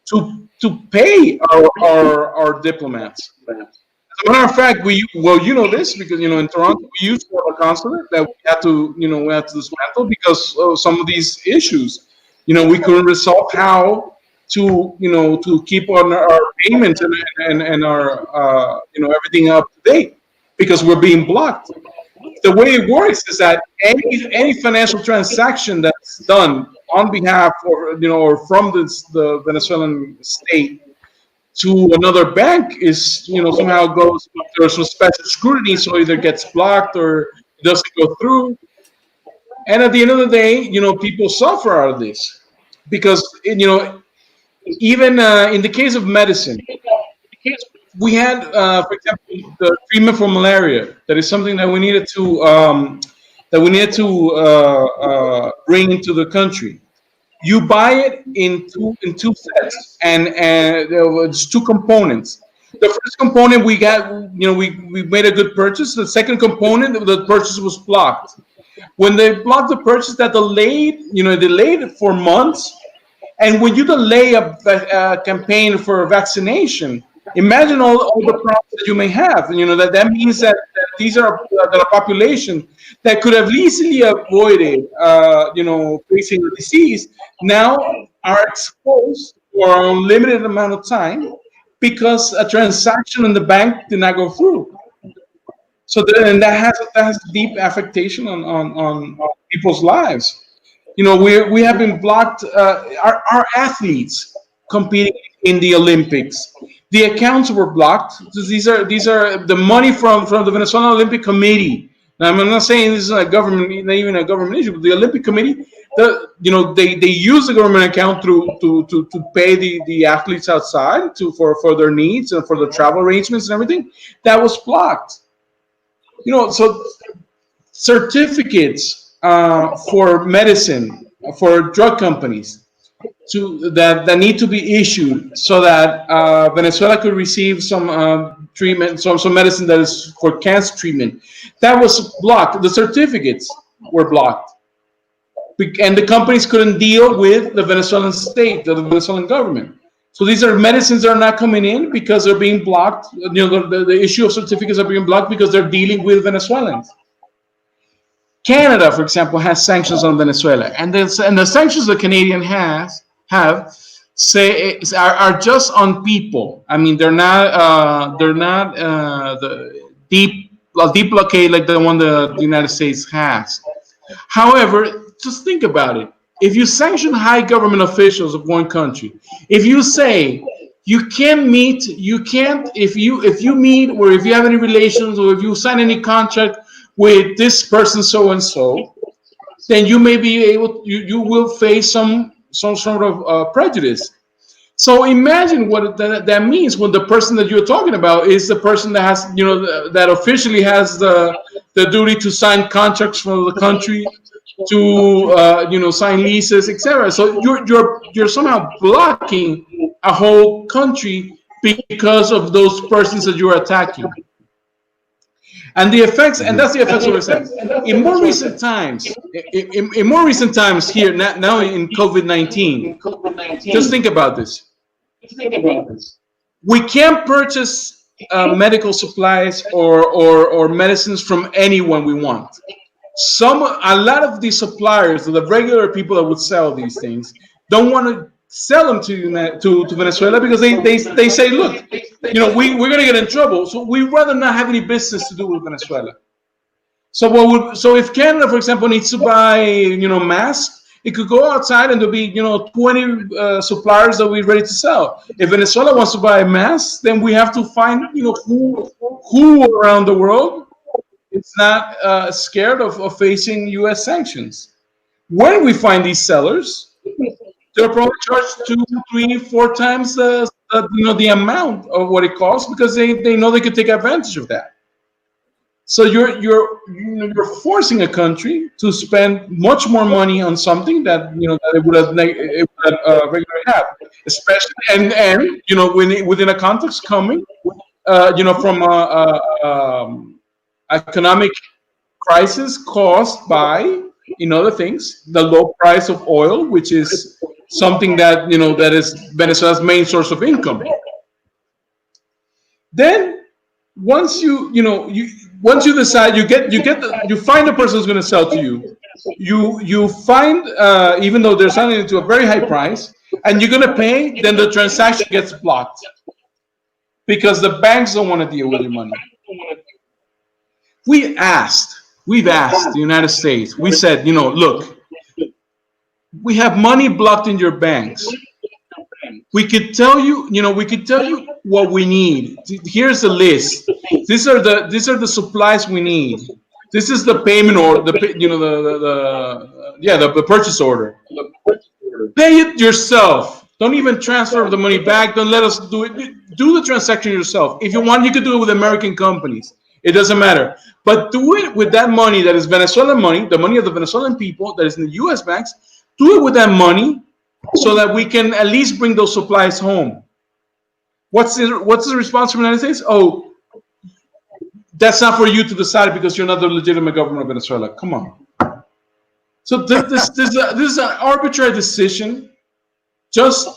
to pay our diplomats. As a matter of fact, you know this because you know in Toronto we used to have a consulate that we had to dismantle because of some of these issues. You know, we couldn't resolve how to keep on our payments and our everything up to date because we're being blocked. The way it works is that any financial transaction that's done on behalf or from the Venezuelan state to another bank is somehow goes through some special scrutiny, so either gets blocked or it doesn't go through. And at the end of the day, people suffer out of this because even in the case of medicine, we had, for example, the treatment for malaria. That is something that we needed to bring into the country. You buy it in two sets, and there was two components. The first component we got, we made a good purchase. The second component, the purchase was blocked. When they blocked the purchase, that delayed it for months. And when you delay a campaign for vaccination, imagine all the problems that you may have. That means that these are the population that could have easily avoided, facing the disease, now are exposed for an unlimited amount of time because a transaction in the bank did not go through. So that has deep affectation on people's lives. We have been blocked. Our athletes competing in the Olympics, the accounts were blocked. These are the money from the Venezuelan Olympic Committee. Now, I'm not saying this is a government, not even a government issue, but the Olympic Committee, they use the government account to pay the athletes outside for their needs and for the travel arrangements and everything. That was blocked. So certificates for medicine, for drug companies, that need to be issued so that Venezuela could receive some treatment, some medicine that is for cancer treatment. That was blocked. The certificates were blocked, and the companies couldn't deal with the Venezuelan state, the Venezuelan government. So these are medicines that are not coming in because they're being blocked. The issue of certificates are being blocked because they're dealing with Venezuelans. Canada, for example, has sanctions on Venezuela, and the sanctions the Canadian are just on people. I mean, they're not the deep blockade like the one the United States has. However, just think about it. If you sanction high government officials of one country, if you say you can't meet, if you meet, or if you have any relations, or if you sign any contract with this person so and so, then you may be able, you will face some sort of prejudice. So imagine what that means when the person that you're talking about is the person that has, that officially has the duty to sign contracts for the country, to sign leases, etc. So you're somehow blocking a whole country because of those persons that you're attacking. And the effects, and that's the effects of saying. In more recent times, here now in COVID-19, just think about this. We can't purchase medical supplies or medicines from anyone we want. A lot of these suppliers, the regular people that would sell these things, don't want to sell them to Venezuela because they say, look, we're going to get in trouble, so we'd rather not have any business to do with Venezuela. So if Canada, for example, needs to buy masks, it could go outside and there'll be 20 suppliers that we're ready to sell. If Venezuela wants to buy masks, then we have to find who around the world is not scared of facing U.S. sanctions. When we find these sellers, they're probably charged 2, 3, 4 times the amount of what it costs because they know they could take advantage of that. So you're forcing a country to spend much more money on something that that it would have regularly have, especially and when within a context coming from economic crisis caused by, in other things, the low price of oil, which is something that that is Venezuela's main source of income. Then once you decide, you find the person who's going to sell to you. You find, even though they're selling it to a very high price, and you're going to pay, then the transaction gets blocked because the banks don't want to deal with your money. We've asked the United States. We said, look, we have money blocked in your banks. We could tell you, what we need. Here's the list. These are the supplies we need. This is the payment order, the purchase order. Pay it yourself. Don't even transfer the money back. Don't let us do it. Do the transaction yourself. If you want, you could do it with American companies. It doesn't matter. But do it with that money that is Venezuelan money, the money of the Venezuelan people that is in the U.S. banks. Do it with that money so that we can at least bring those supplies home. What's the response from the United States? Oh, that's not for you to decide because you're not the legitimate government of Venezuela. Come on. So this is an arbitrary decision, just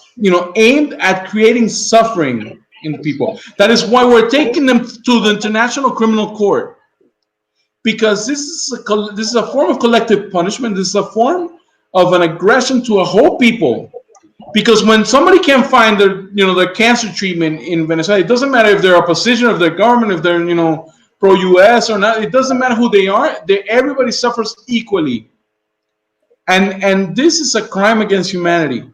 aimed at creating suffering in the people. That is why we're taking them to the International Criminal Court, because this is a form of collective punishment. This is a form of an aggression to a whole people. Because when somebody can't find their cancer treatment in Venezuela, it doesn't matter if they're opposition of their government, if they're pro-US or not. It doesn't matter who they are. Everybody suffers equally. And this is a crime against humanity.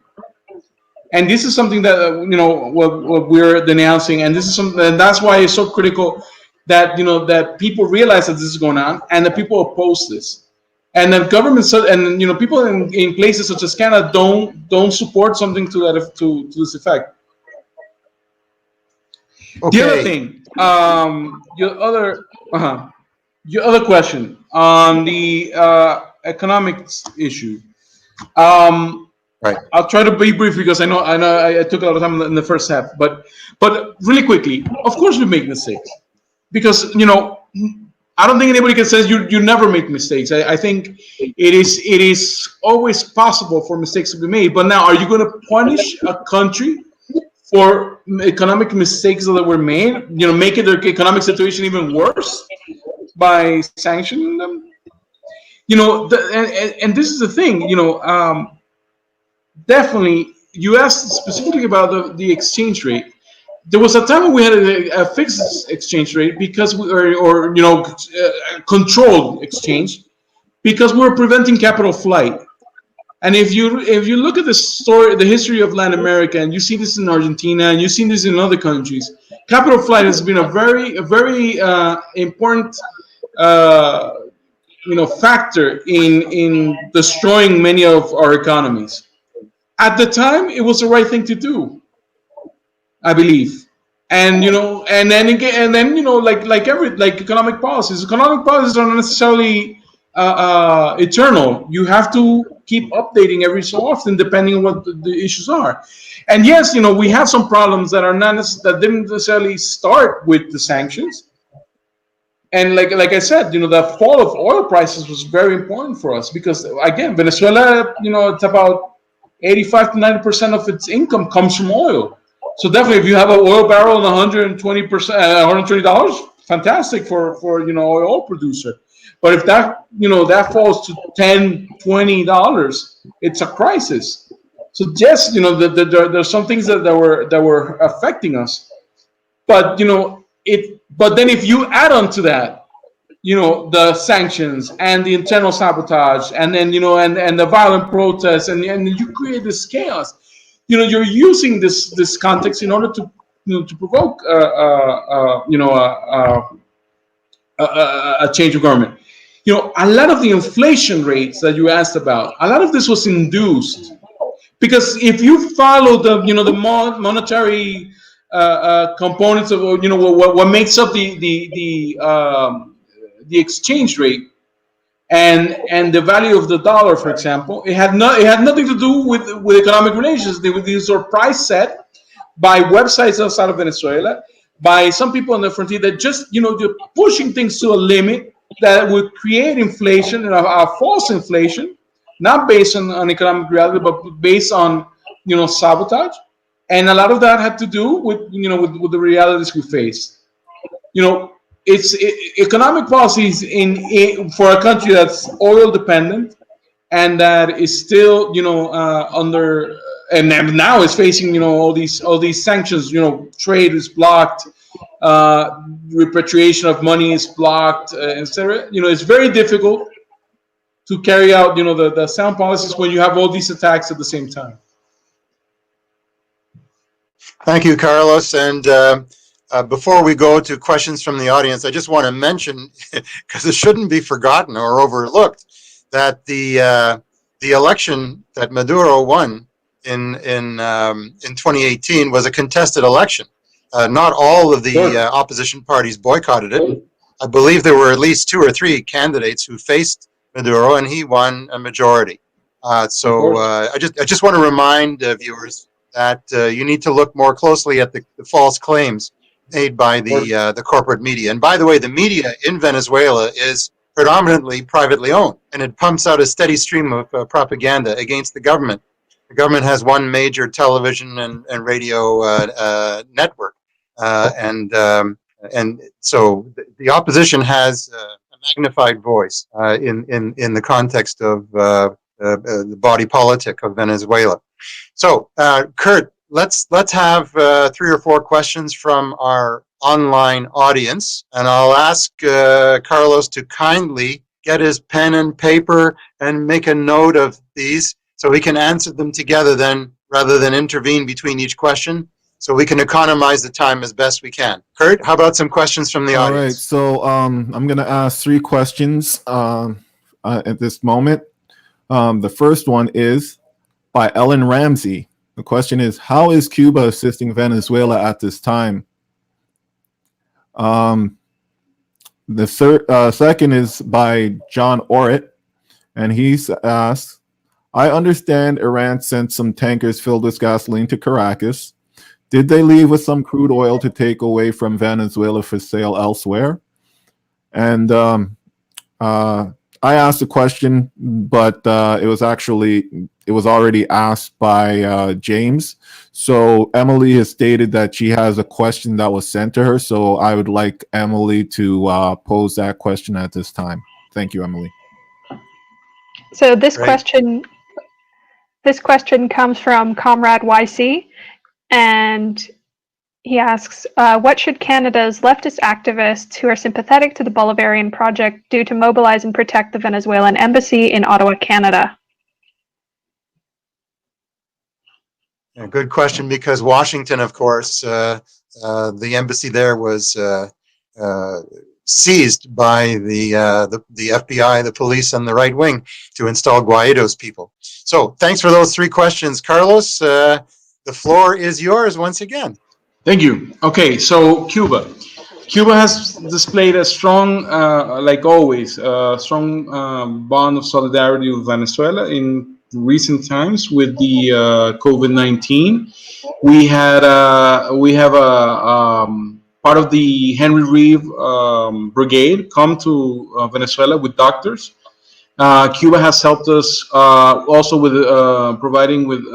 And this is something that what we're denouncing, and this is something, and that's why it's so critical that that people realize that this is going on, and that people oppose this, and the government and people in places such as Canada don't support something to this effect. Okay. The other thing, your other question on the economics issue. Right. I'll try to be brief because I know I took a lot of time in the first half, but really quickly, of course we make mistakes, because I don't think anybody can say you never make mistakes. I think it is always possible for mistakes to be made. But now, are you going to punish a country for economic mistakes that were made? Making their economic situation even worse by sanctioning them? And this is the thing. Definitely, you asked specifically about the exchange rate. There was a time when we had a fixed exchange rate because controlled exchange, because we were preventing capital flight. And if you look at the history of Latin America, and you see this in Argentina, and you see this in other countries, capital flight has been a very important factor in destroying many of our economies. At the time, it was the right thing to do, I believe. And then like economic policies are not necessarily eternal. You have to keep updating every so often, depending on what the issues are. And yes, we have some problems that that didn't necessarily start with the sanctions. And like I said, the fall of oil prices was very important for us, because again, Venezuela, it's about 85 to 90% of its income comes from oil. So definitely, if you have an oil barrel and $120, fantastic for oil producer. But if that that falls to $10, $20, it's a crisis. So yes, there's some things that were affecting us. But But then if you add on to that, the sanctions and the internal sabotage, and then and the violent protests, and you create this chaos. You're using this context in order to provoke a change of government. A lot of the inflation rates that you asked about, a lot of this was induced, because if you follow the monetary components of what makes up the exchange rate and the value of the dollar, for example, it had nothing to do with economic relations. These were price set by websites outside of Venezuela, by some people on the frontier that just, they're pushing things to a limit that would create inflation, a false inflation, not based on economic reality, but based on, sabotage. And a lot of that had to do with, with the realities we face. Economic policies for a country that's oil dependent and that is still, under, and now is facing, all these sanctions. Trade is blocked, repatriation of money is blocked, etc. It's very difficult to carry out, the sound policies when you have all these attacks at the same time. Thank you, Carlos. And before we go to questions from the audience, I just want to mention, because it shouldn't be forgotten or overlooked, that the election that Maduro won in 2018 was a contested election. Not all of the opposition parties boycotted it. I believe there were at least 2 or 3 candidates who faced Maduro, and he won a majority. I just want to remind viewers that you need to look more closely at the false claims made by the corporate media. And by the way, the media in Venezuela is predominantly privately owned, and it pumps out a steady stream of propaganda against the government. The government has one major television and radio network, and so the opposition has a magnified voice in the context of the body politic of Venezuela. So, Kurt, let's have 3 or 4 questions from our online audience, and I'll ask Carlos to kindly get his pen and paper and make a note of these so we can answer them together then, rather than intervene between each question, so we can economize the time as best we can. Kurt, how about some questions from the audience? All right, so I'm going to ask 3 questions at this moment. The first one is by Ellen Ramsey. The question is, how is Cuba assisting Venezuela at this time? The second is by John Orrit, and he's asked, I understand Iran sent some tankers filled with gasoline to Caracas. Did they leave with some crude oil to take away from Venezuela for sale elsewhere? And I asked a question, but it was already asked by James. So Emily has stated that she has a question that was sent to her. So I would like Emily to pose that question at this time. Thank you, Emily. So this Great. question comes from Comrade YC, and he asks, what should Canada's leftist activists who are sympathetic to the Bolivarian project do to mobilize and protect the Venezuelan embassy in Ottawa, Canada? Yeah, good question, because Washington, of course, the embassy there was seized by the FBI, the police, and the right wing to install Guaido's people. So thanks for those 3 questions. Carlos, the floor is yours once again. Thank you. Okay, so Cuba. Cuba has displayed a strong, like always, strong bond of solidarity with Venezuela in recent times with the COVID-19. We have a part of the Henry Reeve Brigade come to Venezuela with doctors. Cuba has helped us also with providing with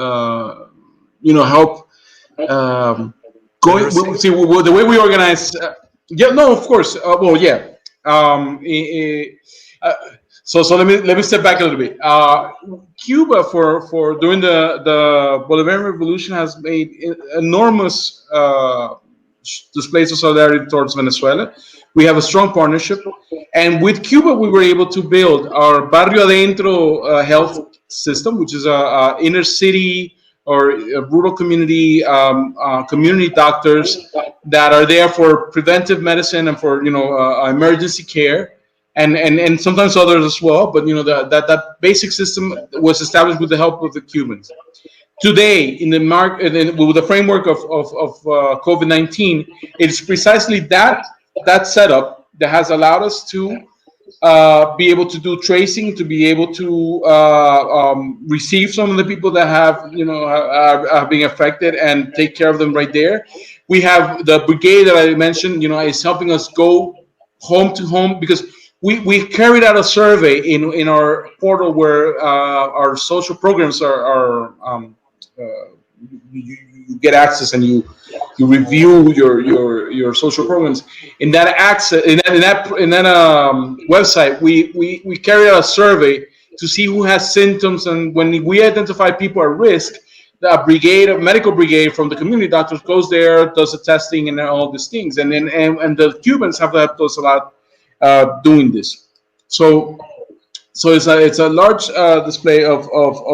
help. See the way we organize. Of course. So let me step back a little bit. Cuba for during the Bolivarian Revolution has made enormous displays of solidarity towards Venezuela. We have a strong partnership, and with Cuba we were able to build our Barrio Adentro health system, which is a inner city or rural community community doctors that are there for preventive medicine and for emergency care, and sometimes others as well. But that basic system was established with the help of the Cubans. Today, with the framework of COVID-19, it's precisely that setup that has allowed us to be able to do tracing, to be able to receive some of the people that have are being affected and take care of them right there. We have the brigade that I mentioned, is helping us go home to home, because we carried out a survey in our portal where our social programs are you get access, and you review your social programs. In that access, in that website, we carry out a survey to see who has symptoms, and when we identify people at risk, the brigade, a medical brigade from the community doctors goes there, does the testing and all these things, and then and the Cubans have helped us a lot doing this. So it's a large display of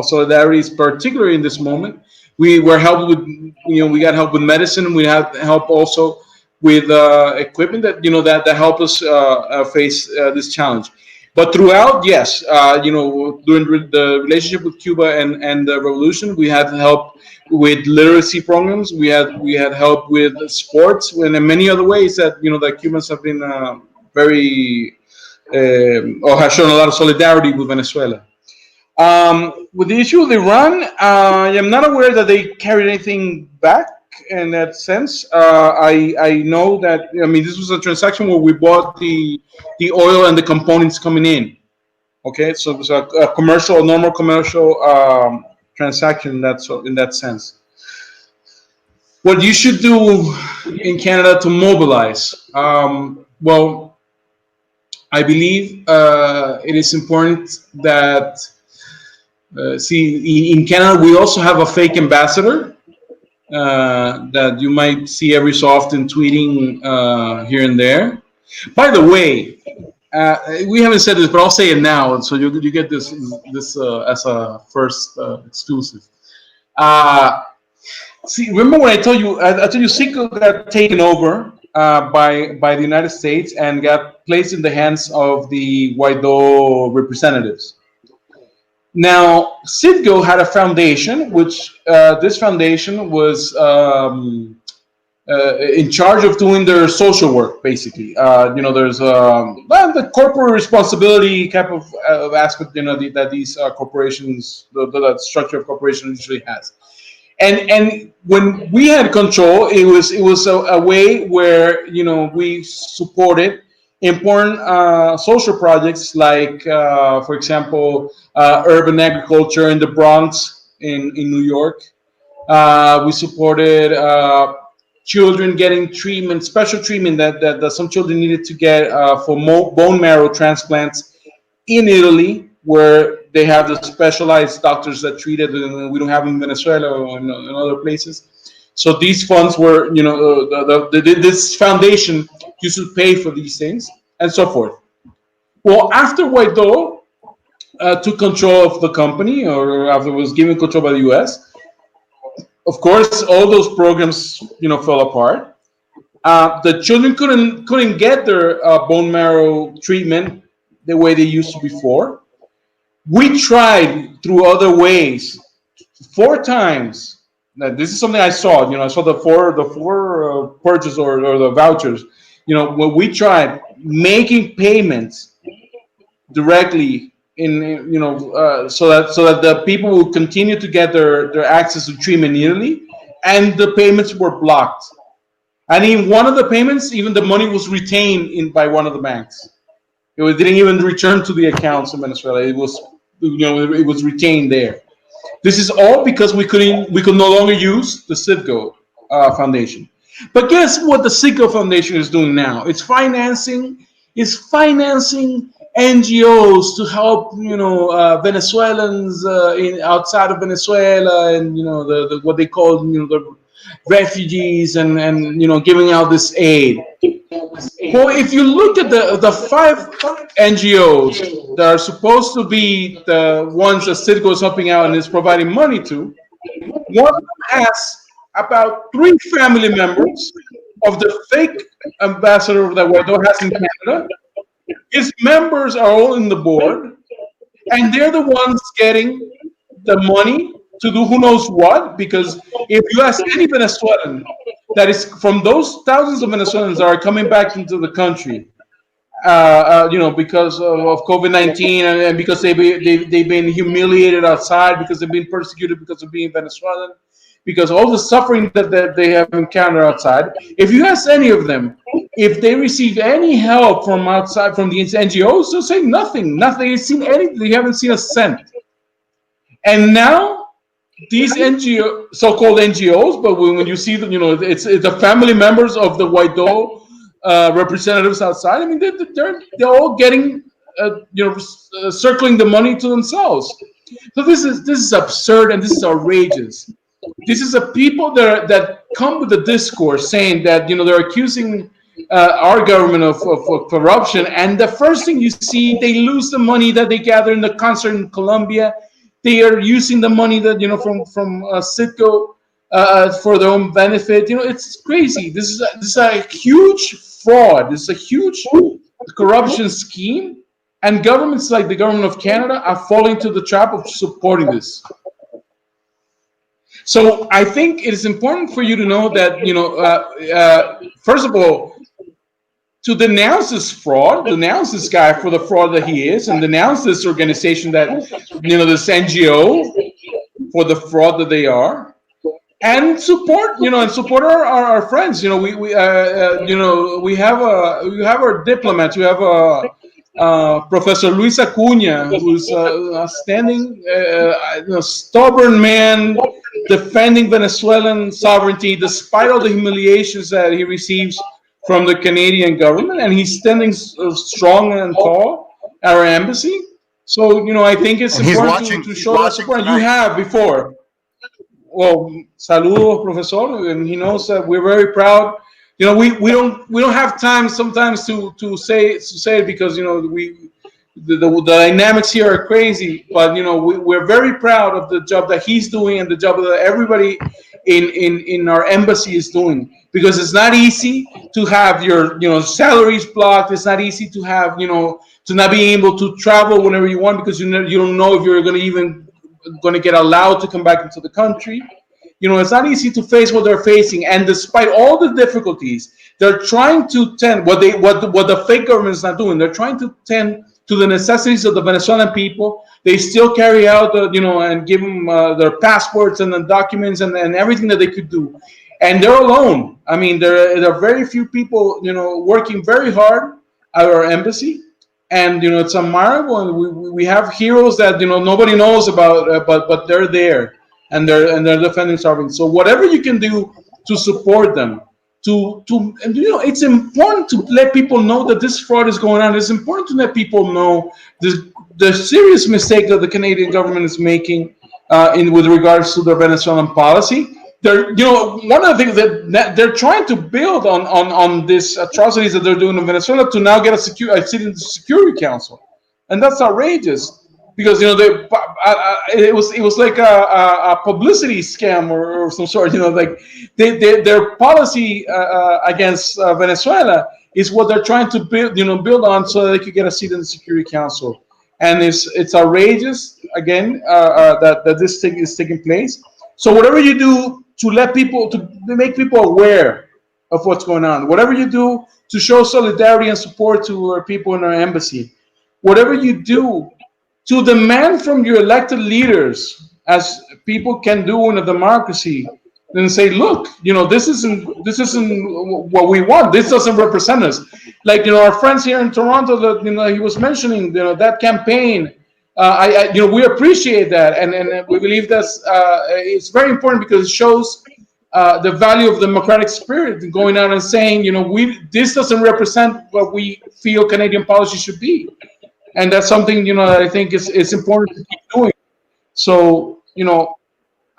solidarity, particularly in this moment. We were helped with, we got help with medicine. We had help also with equipment that help us face this challenge. But throughout, yes, during the relationship with Cuba and the revolution, we had help with literacy programs. We had help with sports, and in many other ways that the Cubans have been very or have shown a lot of solidarity with Venezuela. With the issue of Iran, I am not aware that they carried anything back in that sense. I know that, this was a transaction where we bought the oil and the components coming in. Okay, so it was a normal commercial transaction in that sense. What you should do in Canada to mobilize? Well, I believe it is important that in Canada we also have a fake ambassador that you might see every so often tweeting here and there. By the way, we haven't said this, but I'll say it now, so you get this as a first exclusive. Remember when I told you Citgo got taken over by the United States and got placed in the hands of the Guaido representatives. Now, Citgo had a foundation, which this foundation was in charge of doing their social work, basically. There's the corporate responsibility type of aspect, that these corporations, the structure of corporations usually has. And when we had control, it was a way where we supported important social projects like, for example, urban agriculture in the Bronx in New York. We supported children getting treatment, special treatment that some children needed to get for bone marrow transplants in Italy, where they have the specialized doctors that treat it, and we don't have in Venezuela or in other places. So these funds were, this foundation used to pay for these things and so forth. Well, after Guaido took control of the company, or after it was given control by the U.S., of course, all those programs, fell apart. The children couldn't get their bone marrow treatment the way they used to before. We tried through other ways 4 times. Now, this is something I saw. I saw the four purchases or the vouchers. When we tried making payments directly so that the people will continue to get their access to treatment yearly, and the payments were blocked. And in one of the payments, even the money was retained by one of the banks. It didn't even return to the accounts in Venezuela. It was, it was retained there. This is all because we could no longer use the Citgo Foundation. But guess what the Citgo Foundation is doing now? It's financing NGOs to help Venezuelans outside of Venezuela, and the what they call the refugees, and giving out this aid. Well, if you look at the 5 NGOs that are supposed to be the ones that Citgo is helping out and is providing money to, one has about 3 family members of the fake ambassador that Guaido has in Canada. His members are all in the board, and they're the ones getting the money to do who knows what. Because if you ask any Venezuelan, that is from those thousands of Venezuelans that are coming back into the country, because of COVID-19, and because they've been humiliated outside, because they've been persecuted because of being Venezuelan. because all the suffering that they have encountered outside. If you ask any of them if they receive any help from outside, from the NGOs, they'll say nothing. Nothing. They've seen anything. They haven't seen a cent. And now these so-called NGOs, but when you see them, it's the family members of the Guaido representatives outside. I mean, they're all getting, circling the money to themselves. So this is absurd, and this is outrageous. This is a people that come with a discourse saying that they're accusing our government of corruption, and the first thing you see, they lose the money that they gather in the concert in Colombia. They are using the money that from Citgo for their own benefit. It's crazy. This is a huge fraud. This is a huge corruption scheme, and governments like the government of Canada are falling to the trap of supporting this. So I think it is important for you to know that first of all, to denounce this fraud, denounce this guy for the fraud that he is, and denounce this organization that, this NGO for the fraud that they are, and support, our friends. We have our diplomats. We have Professor Luis Acuña, who's a standing, stubborn man defending Venezuelan sovereignty despite all the humiliations that he receives from the Canadian government, and he's standing strong and tall at our embassy. So, I think it's important to show that support. You have before. Well, saludos, professor, and he knows that we're very proud. We don't have time sometimes to say it because the dynamics here are crazy. But we're very proud of the job that he's doing and the job that everybody in our embassy is doing. Because it's not easy to have your salaries blocked. It's not easy to have to not be able to travel whenever you want because you don't know if you're going to get allowed to come back into the country. It's not easy to face what they're facing, and despite all the difficulties, they're trying to tend what the fake government is not doing. They're trying to tend to the necessities of the Venezuelan people. They still carry out and give them their passports and the documents and everything that they could do. And they're alone. I mean, there are very few people, working very hard at our embassy, and it's admirable. And we have heroes that nobody knows about, but they're there, and they're defending sovereignty. So whatever you can do to support them, it's important to let people know that this fraud is going on. It's important to let people know the serious mistake that the Canadian government is making with regards to the Venezuelan policy. One of the things that they're trying to build on these atrocities that they're doing in Venezuela to now get a seat in the Security Council, and that's outrageous because it was like a publicity scam or some sort. Like their policy against Venezuela is what they're trying to build on so that they could get a seat in the Security Council, and it's outrageous again that this thing is taking place. So whatever you do to make people aware of what's going on, whatever you do to show solidarity and support to our people in our embassy, whatever you do to demand from your elected leaders, as people can do in a democracy, and say, look, this isn't what we want. This doesn't represent us. Like our friends here in Toronto, that he was mentioning, that campaign. We appreciate that, and we believe that's it's very important because it shows the value of the democratic spirit, going out and saying, this doesn't represent what we feel Canadian policy should be, and that's something that I think is important to keep doing. So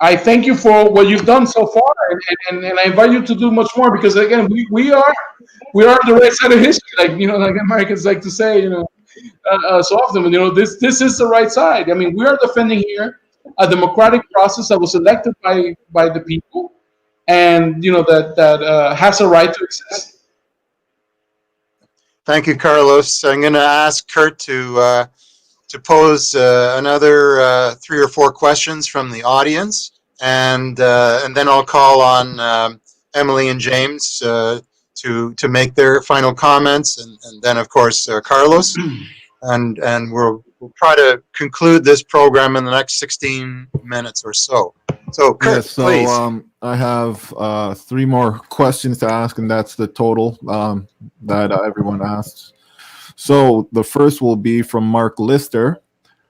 I thank you for what you've done so far, and I invite you to do much more because again, we are on the right side of history, like Americans like to say, so often, this is the right side. I mean, we are defending here a democratic process that was elected by the people, and that has a right to exist. Thank you, Carlos. I'm going to ask Kurt to pose another 3 or 4 questions from the audience, and then I'll call on Emily and James to make their final comments, and then of course Carlos, and we'll try to conclude this program in the next 16 minutes or so. So, Kurt, Yes, so please. I have 3 more questions to ask, and that's the total that everyone asked. So the first will be from Mark Lister.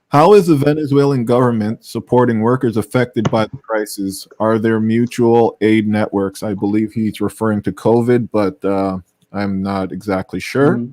How is the Venezuelan government supporting workers affected by the crisis? Are there mutual aid networks? I believe he's referring to COVID, but I'm not exactly sure.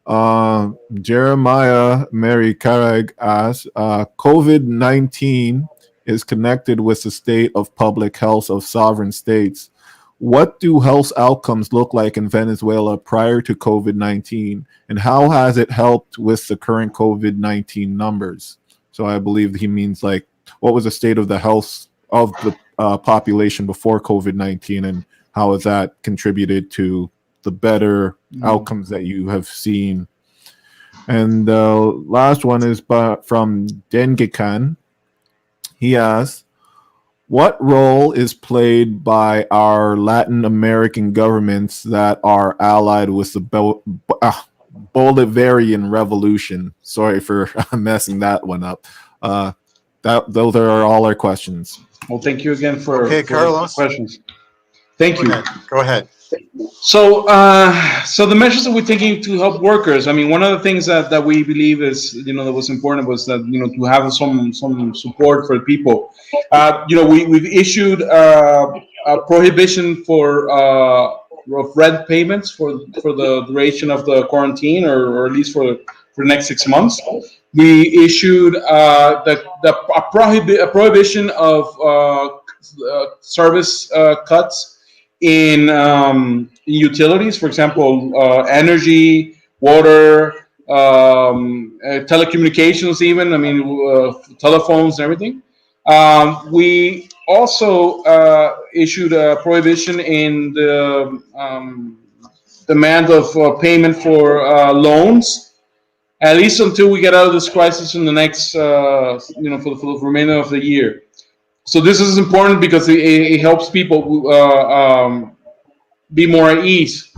Jeremiah Mary Karag asks, COVID-19 is connected with the state of public health of sovereign states. What do health outcomes look like in Venezuela prior to COVID-19, and how has it helped with the current COVID-19 numbers? So I believe he means like, what was the state of the health of the population before COVID-19, and how has that contributed to the better outcomes that you have seen? And the last one is from Dengikan. He asks, what role is played by our Latin American governments that are allied with the Bolivarian Revolution? Sorry for messing that one up. Those are all our questions. Well, thank you again for Carlos. questions. Thank you. Go ahead. So, so the measures that we're taking to help workers. I mean, one of the things that we believe is, that was important was that to have some support for people. We've issued a prohibition for of rent payments for the duration of the quarantine, or at least for the next 6 months. We issued a prohibition of service cuts in utilities, for example, energy, water, telecommunications, even. I mean, telephones and everything. We also issued a prohibition in the demand of payment for loans, at least until we get out of this crisis in the next, for the remainder of the year. So this is important because it helps people be more at ease.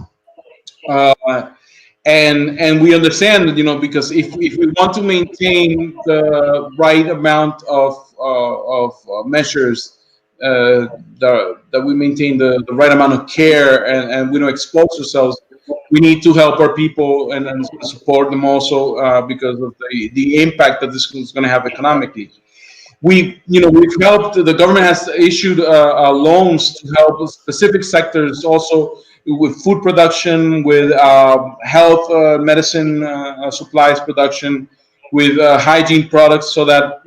And we understand that, because if we want to maintain the right amount of measures, that we maintain the right amount of care, and we don't expose ourselves, we need to help our people and support them also because of the impact that this is going to have economically. We've helped. The government has issued loans to help specific sectors, also with food production, with health, medicine supplies production, with hygiene products, so that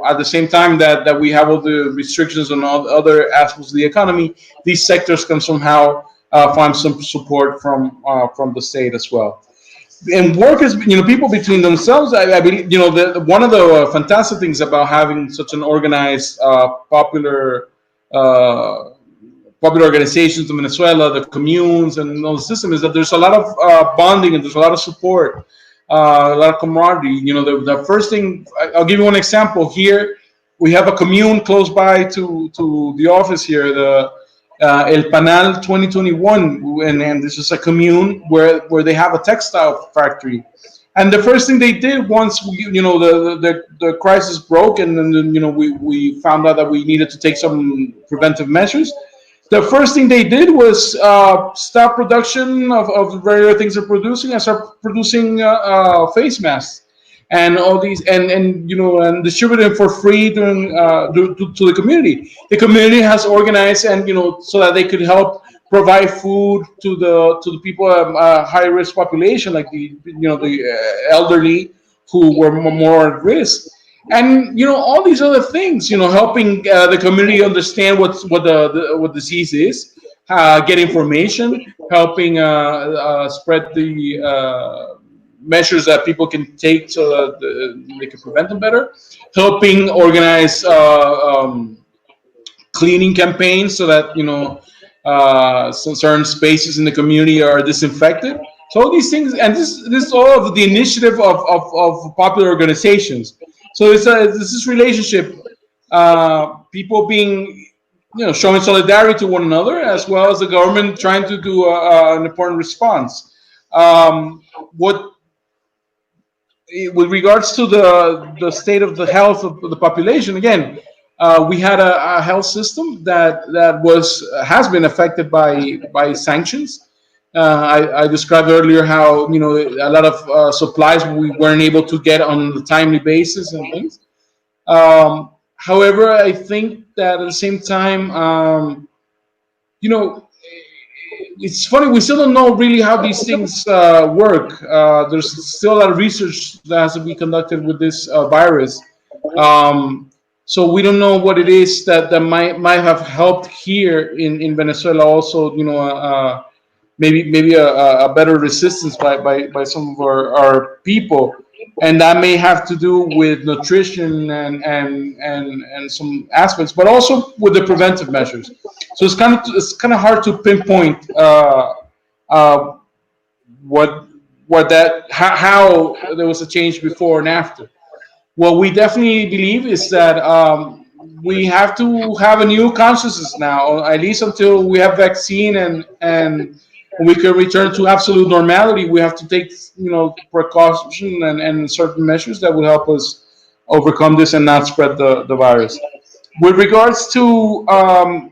at the same time that we have all the restrictions on all the other aspects of the economy, these sectors can somehow find some support from the state as well. And workers, people between themselves, I believe, one of the fantastic things about having such an organized, popular organizations in Venezuela, the communes and all the system, is that there's a lot of bonding, and there's a lot of support, a lot of camaraderie. The first thing, I'll give you one example. Here, we have a commune close by to the office here, the El Panal 2021, and this is a commune where they have a textile factory. And the first thing they did, once the crisis broke, and then we found out that we needed to take some preventive measures. The first thing they did was stop production of the various things they're producing, and start producing face masks and all these, and distribute them for free to the community. The community has organized, and so that they could help provide food to the people, high risk population, like the elderly who were more at risk, and all these other things. Helping the community understand what disease is, get information, helping spread the measures that people can take so that they can prevent them better, helping organize cleaning campaigns so that certain spaces in the community are disinfected. So all these things, and this is all of the initiative of popular organizations. So it's this relationship, people being showing solidarity to one another, as well as the government trying to do an important response. With regards to the state of the health of the population, again, we had a health system that has been affected by sanctions. I described earlier how a lot of supplies we weren't able to get on a timely basis and things. However, I think that at the same time, it's funny, we still don't know really how these things work. There's still a lot of research that has to be conducted with this virus. So we don't know what it is that might have helped here in Venezuela. Also, maybe a better resistance by some of our people, and that may have to do with nutrition and some aspects, but also with the preventive measures. So it's kind of hard to pinpoint how there was a change before and after. What we definitely believe is that we have to have a new consciousness now, at least until we have vaccine and we can return to absolute normality. We have to take precaution and certain measures that will help us overcome this and not spread the virus. With regards to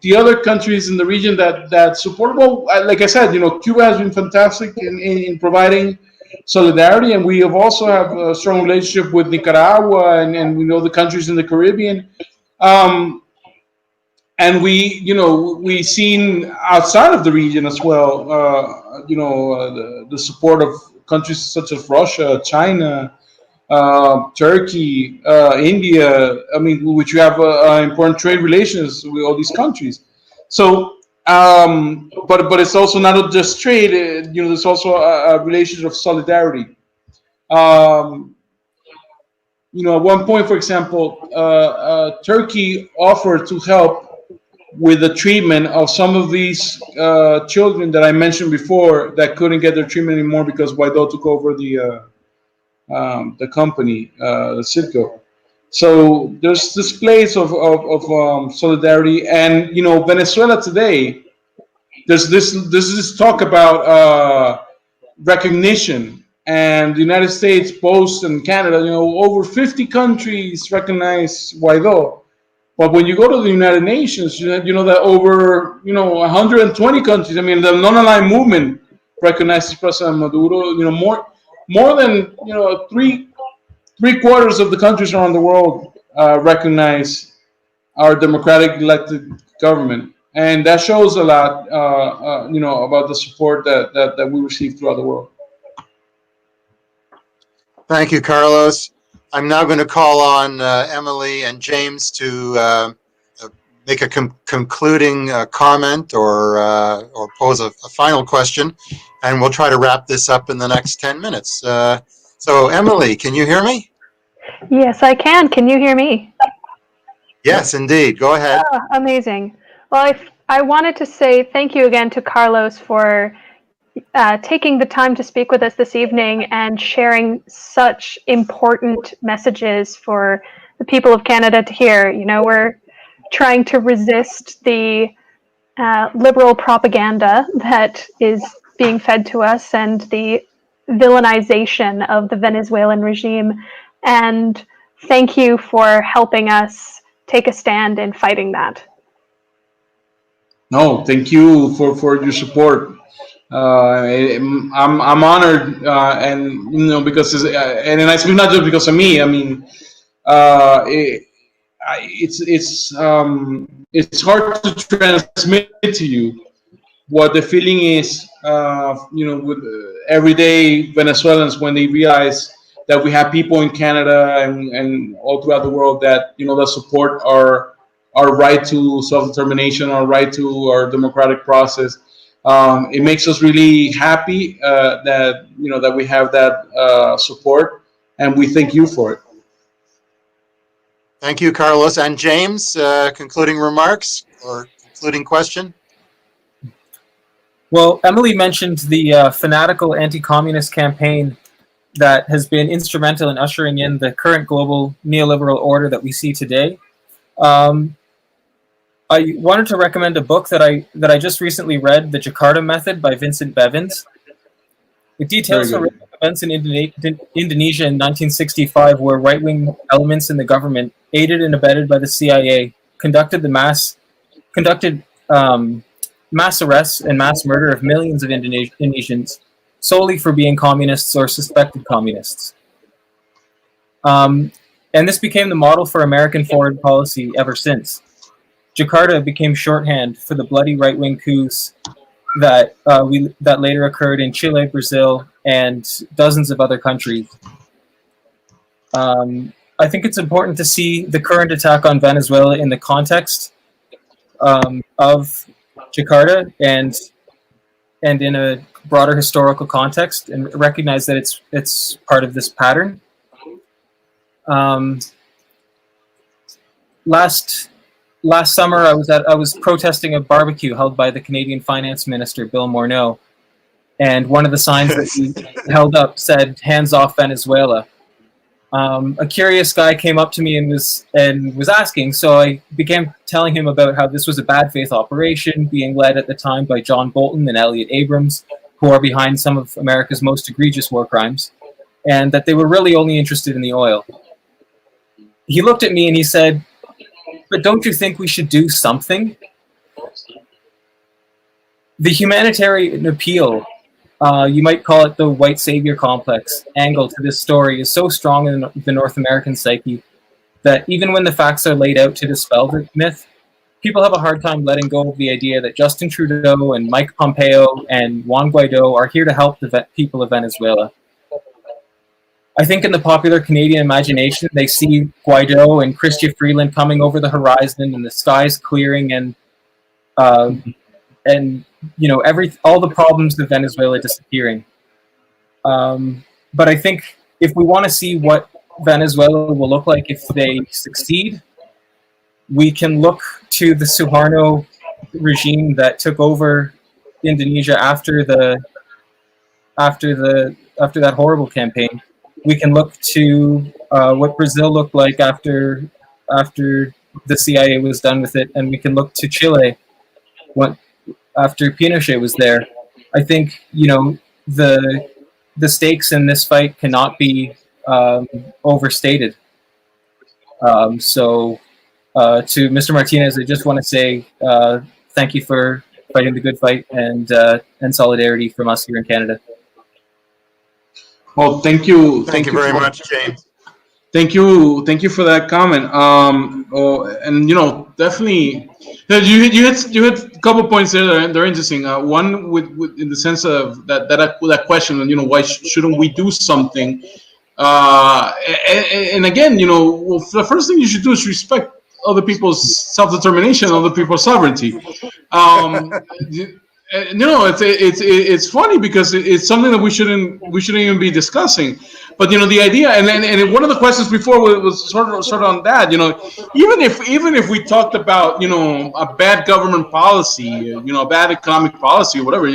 the other countries in the region that support, well, like I said, Cuba has been fantastic in providing solidarity, and we have also have a strong relationship with Nicaragua and we know the countries in the Caribbean. And we've seen outside of the region as well, the support of countries such as Russia, China, Turkey, India. I mean, which we have important trade relations with all these countries. So, but it's also not just trade. There's also a relationship of solidarity. At one point, for example, Turkey offered to help with the treatment of some of these children that I mentioned before that couldn't get their treatment anymore because Guaido took over the company, the Citgo. So there's displays of solidarity, and Venezuela today. There's this talk about recognition, and the United States boasts, and Canada, over 50 countries recognize Guaido. But when you go to the United Nations, you know that over 120 countries. I mean, the non-aligned movement recognizes President Maduro. More than three quarters of the countries around the world recognize our democratic elected government, and that shows a lot, about the support that we receive throughout the world. Thank you, Carlos. I'm now going to call on Emily and James to make a concluding comment or pose a final question, and we'll try to wrap this up in the next 10 minutes. So, Emily, can you hear me? Yes, I can. Can you hear me? Yes, indeed. Go ahead. Oh, amazing. Well, I wanted to say thank you again to Carlos for taking the time to speak with us this evening and sharing such important messages for the people of Canada to hear. We're trying to resist the liberal propaganda that is being fed to us and the villainization of the Venezuelan regime. And thank you for helping us take a stand in fighting that. No, thank you for your support. I'm honored, and because and I speak not just because of me. I mean, it's hard to transmit to you what the feeling is. With everyday Venezuelans when they realize that we have people in Canada and all throughout the world that that support our right to self-determination, our right to our democratic process. It makes us really happy that that we have that support, and we thank you for it. Thank you, Carlos. And James, concluding remarks or concluding question? Well, Emily mentioned the fanatical anti-communist campaign that has been instrumental in ushering in the current global neoliberal order that we see today. I wanted to recommend a book that I just recently read, The Jakarta Method by Vincent Bevins. It details events in Indonesia in 1965, where right-wing elements in the government, aided and abetted by the CIA, conducted mass arrests and mass murder of millions of Indonesians solely for being communists or suspected communists. And this became the model for American foreign policy ever since. Jakarta became shorthand for the bloody right-wing coups that later occurred in Chile, Brazil, and dozens of other countries. I think it's important to see the current attack on Venezuela in the context of Jakarta and in a broader historical context, and recognize that it's part of this pattern. Last summer, I was protesting a barbecue held by the Canadian Finance Minister Bill Morneau, and one of the signs that he held up said "Hands off Venezuela." A curious guy came up to me and was asking, so I began telling him about how this was a bad faith operation being led at the time by John Bolton and Elliot Abrams, who are behind some of America's most egregious war crimes, and that they were really only interested in the oil. He looked at me and he said, "But don't you think we should do something?" The humanitarian appeal, you might call it the white savior complex, angle to this story is so strong in the North American psyche that even when the facts are laid out to dispel the myth, people have a hard time letting go of the idea that Justin Trudeau and Mike Pompeo and Juan Guaido are here to help the people of Venezuela. I think in the popular Canadian imagination, they see Guaido and Chrystia Freeland coming over the horizon and the skies clearing and all the problems of Venezuela disappearing. But I think if we want to see what Venezuela will look like if they succeed, we can look to the Suharto regime that took over Indonesia after that horrible campaign. We can look to what Brazil looked like after the CIA was done with it, and we can look to Chile after Pinochet was there. I think the stakes in this fight cannot be overstated. So to Mr. Martinez, I just want to say thank you for fighting the good fight and solidarity from us here in Canada. Well, thank you. Thank you very much, James. Thank you for that comment. Definitely, you had a couple points there that are interesting. One with in the sense of that question, why shouldn't we do something? And again, the first thing you should do is respect other people's self-determination, other people's sovereignty. It's funny because it's something that we shouldn't even be discussing. But the idea, and one of the questions before was sort of on that. Even if we talked about a bad government policy, a bad economic policy or whatever,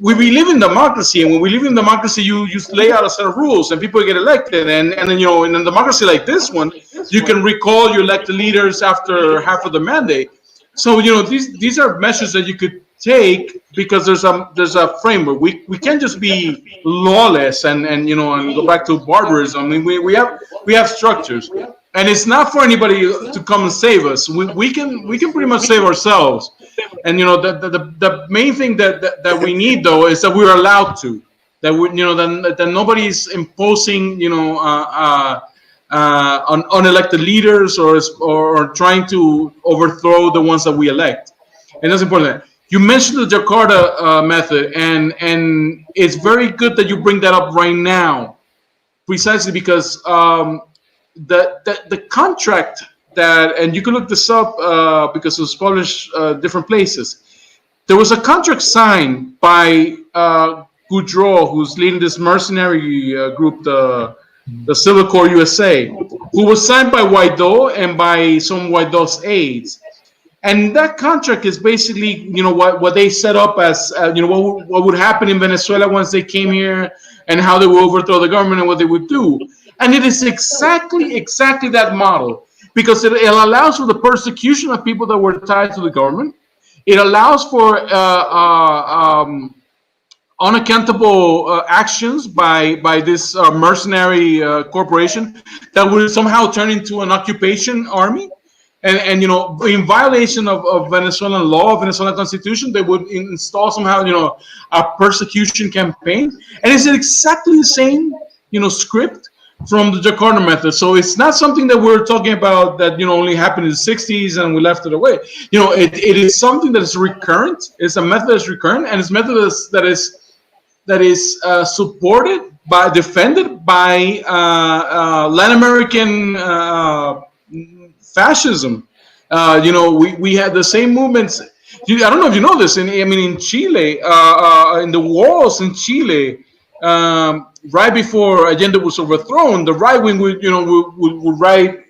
we live in democracy, and when we live in democracy, you lay out a set of rules, and people get elected, and then in a democracy like this one, you can recall your elected leaders after half of the mandate. So these are measures that you could take because there's a framework. We can't just be lawless and go back to barbarism. I mean, we have structures, and it's not for anybody to come and save us. We can pretty much save ourselves. And the main thing that we need though is that we're allowed to, that that nobody's imposing on unelected leaders or trying to overthrow the ones that we elect. And that's important. You mentioned the Jakarta method, and it's very good that you bring that up right now, precisely because the contract that, and you can look this up because it was published different places. There was a contract signed by Goudreau, who's leading this mercenary group, the Civil Corps USA, who was signed by Guaido and by some Guaido's aides. And that contract is basically, what they set up as, what would happen in Venezuela once they came here, and how they would overthrow the government and what they would do. And it is exactly that model, because it allows for the persecution of people that were tied to the government. It allows for unaccountable actions by this mercenary corporation that would somehow turn into an occupation army. And you know, in violation of Venezuelan law, Venezuelan constitution, they would install somehow, you know, a persecution campaign. And it's exactly the same, you know, script from the Jakarta method. So it's not something that we're talking about that, you know, only happened in the 60s and we left it away. You know, it is something that is recurrent. It's a method that's recurrent, and it's a method that is supported by, defended by Latin American fascism. You know, we had the same movements. I don't know if you know this. In Chile, in the wars in Chile, right before Allende was overthrown, the right wing would write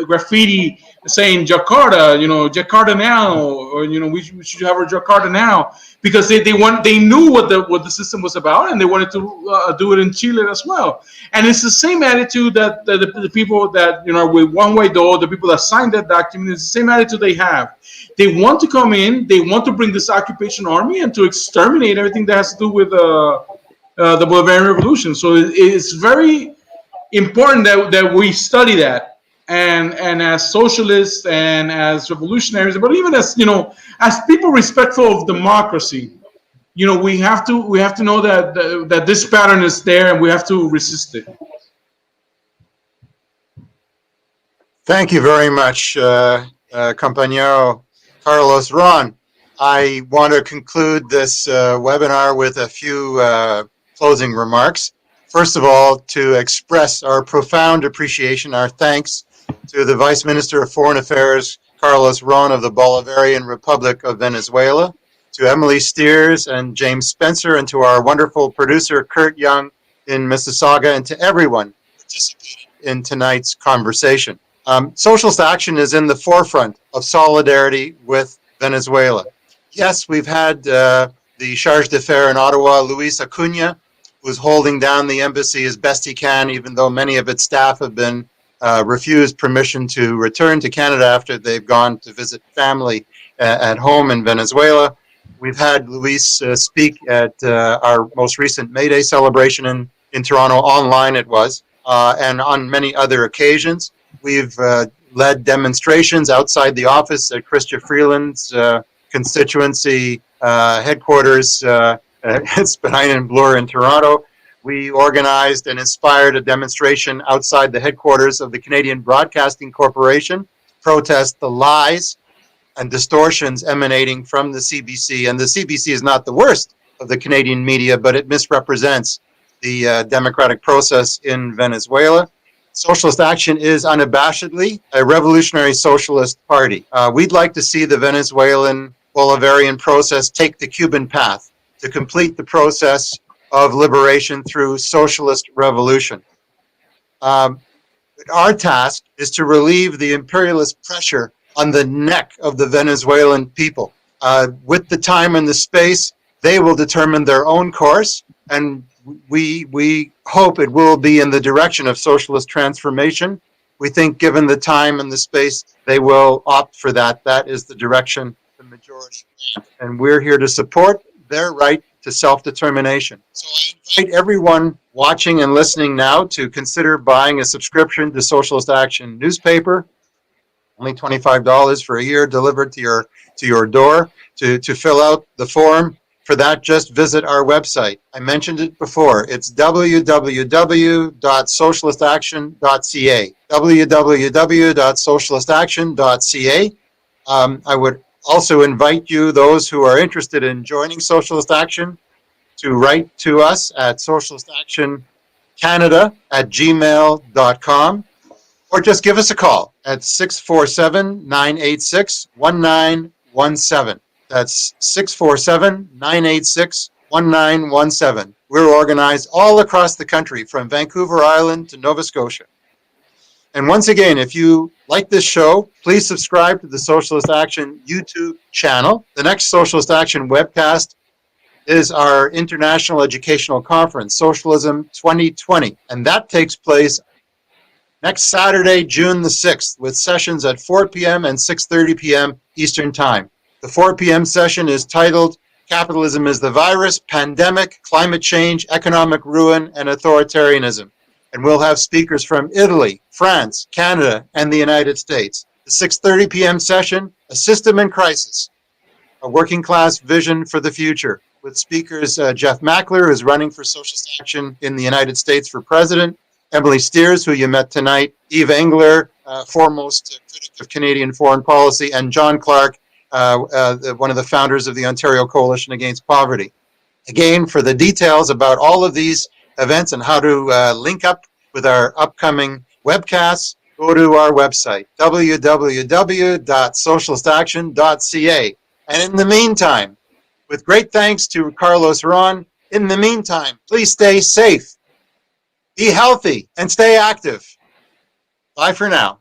graffiti saying Jakarta, you know, Jakarta now, or you know, we should have our Jakarta now, because they knew what the system was about, and they wanted to do it in Chile as well. And it's the same attitude that the people that, you know, with Juan Guaidó, the people that signed that document, it's the same attitude they have. They want to come in, they want to bring this occupation army and to exterminate everything that has to do with the Bolivarian Revolution. So it's very important that we study that. And as socialists and as revolutionaries, but even as, you know, as people respectful of democracy, you know, we have to know that this pattern is there, and we have to resist it. Thank you very much, compañero Carlos. Ron, I want to conclude this webinar with a few closing remarks. First of all, to express our profound appreciation, our thanks to the Vice Minister of Foreign Affairs, Carlos Ron of the Bolivarian Republic of Venezuela, to Emily Steers and James Spencer, and to our wonderful producer, Kurt Young in Mississauga, and to everyone participating in tonight's conversation. Socialist Action is in the forefront of solidarity with Venezuela. Yes, we've had the charge d'affaires in Ottawa, Luis Acuna, who's holding down the embassy as best he can, even though many of its staff have been refused permission to return to Canada after they've gone to visit family at home in Venezuela. We've had Luis speak at our most recent May Day celebration in Toronto, online it was, and on many other occasions. We've led demonstrations outside the office at Chrystia Freeland's constituency headquarters at Spadina and Bloor in Toronto. We organized and inspired a demonstration outside the headquarters of the Canadian Broadcasting Corporation to protest the lies and distortions emanating from the CBC. And the CBC is not the worst of the Canadian media, but it misrepresents the democratic process in Venezuela. Socialist Action is unabashedly a revolutionary socialist party. We'd like to see the Venezuelan Bolivarian process take the Cuban path to complete the process of liberation through socialist revolution. Our task is to relieve the imperialist pressure on the neck of the Venezuelan people. With the time and the space, they will determine their own course, and we hope it will be in the direction of socialist transformation. We think given the time and the space, they will opt for that. That is the direction the majority want. And we're here to support their right to self-determination. So I invite everyone watching and listening now to consider buying a subscription to Socialist Action newspaper. Only $25 for a year, delivered to your door. To fill out the form for that, just visit our website. I mentioned it before. It's www.socialistaction.ca. www.socialistaction.ca. I would also invite you, those who are interested in joining Socialist Action, to write to us at socialistactioncanada@gmail.com, or just give us a call at 647-986-1917. That's 647-986-1917. We're organized all across the country, from Vancouver Island to Nova Scotia. And once again, if you like this show, please subscribe to the Socialist Action YouTube channel. The next Socialist Action webcast is our International Educational Conference, Socialism 2020. And that takes place next Saturday, June the 6th, with sessions at 4 p.m. and 6:30 p.m. Eastern Time. The 4 p.m. session is titled Capitalism is the virus, pandemic, climate change, economic ruin, and authoritarianism. And we'll have speakers from Italy, France, Canada, and the United States. The 6:30 p.m. session, A System in Crisis, a working class vision for the future, with speakers Jeff Mackler, who's running for Socialist Action in the United States for president, Emily Steers, who you met tonight, Eve Engler, foremost critic of Canadian foreign policy, and John Clark, one of the founders of the Ontario Coalition Against Poverty. Again, for the details about all of these events and how to link up with our upcoming webcasts, go to our website, www.socialistaction.ca. And in the meantime, with great thanks to Carlos Ron, in the meantime, please stay safe, be healthy, and stay active. Bye for now.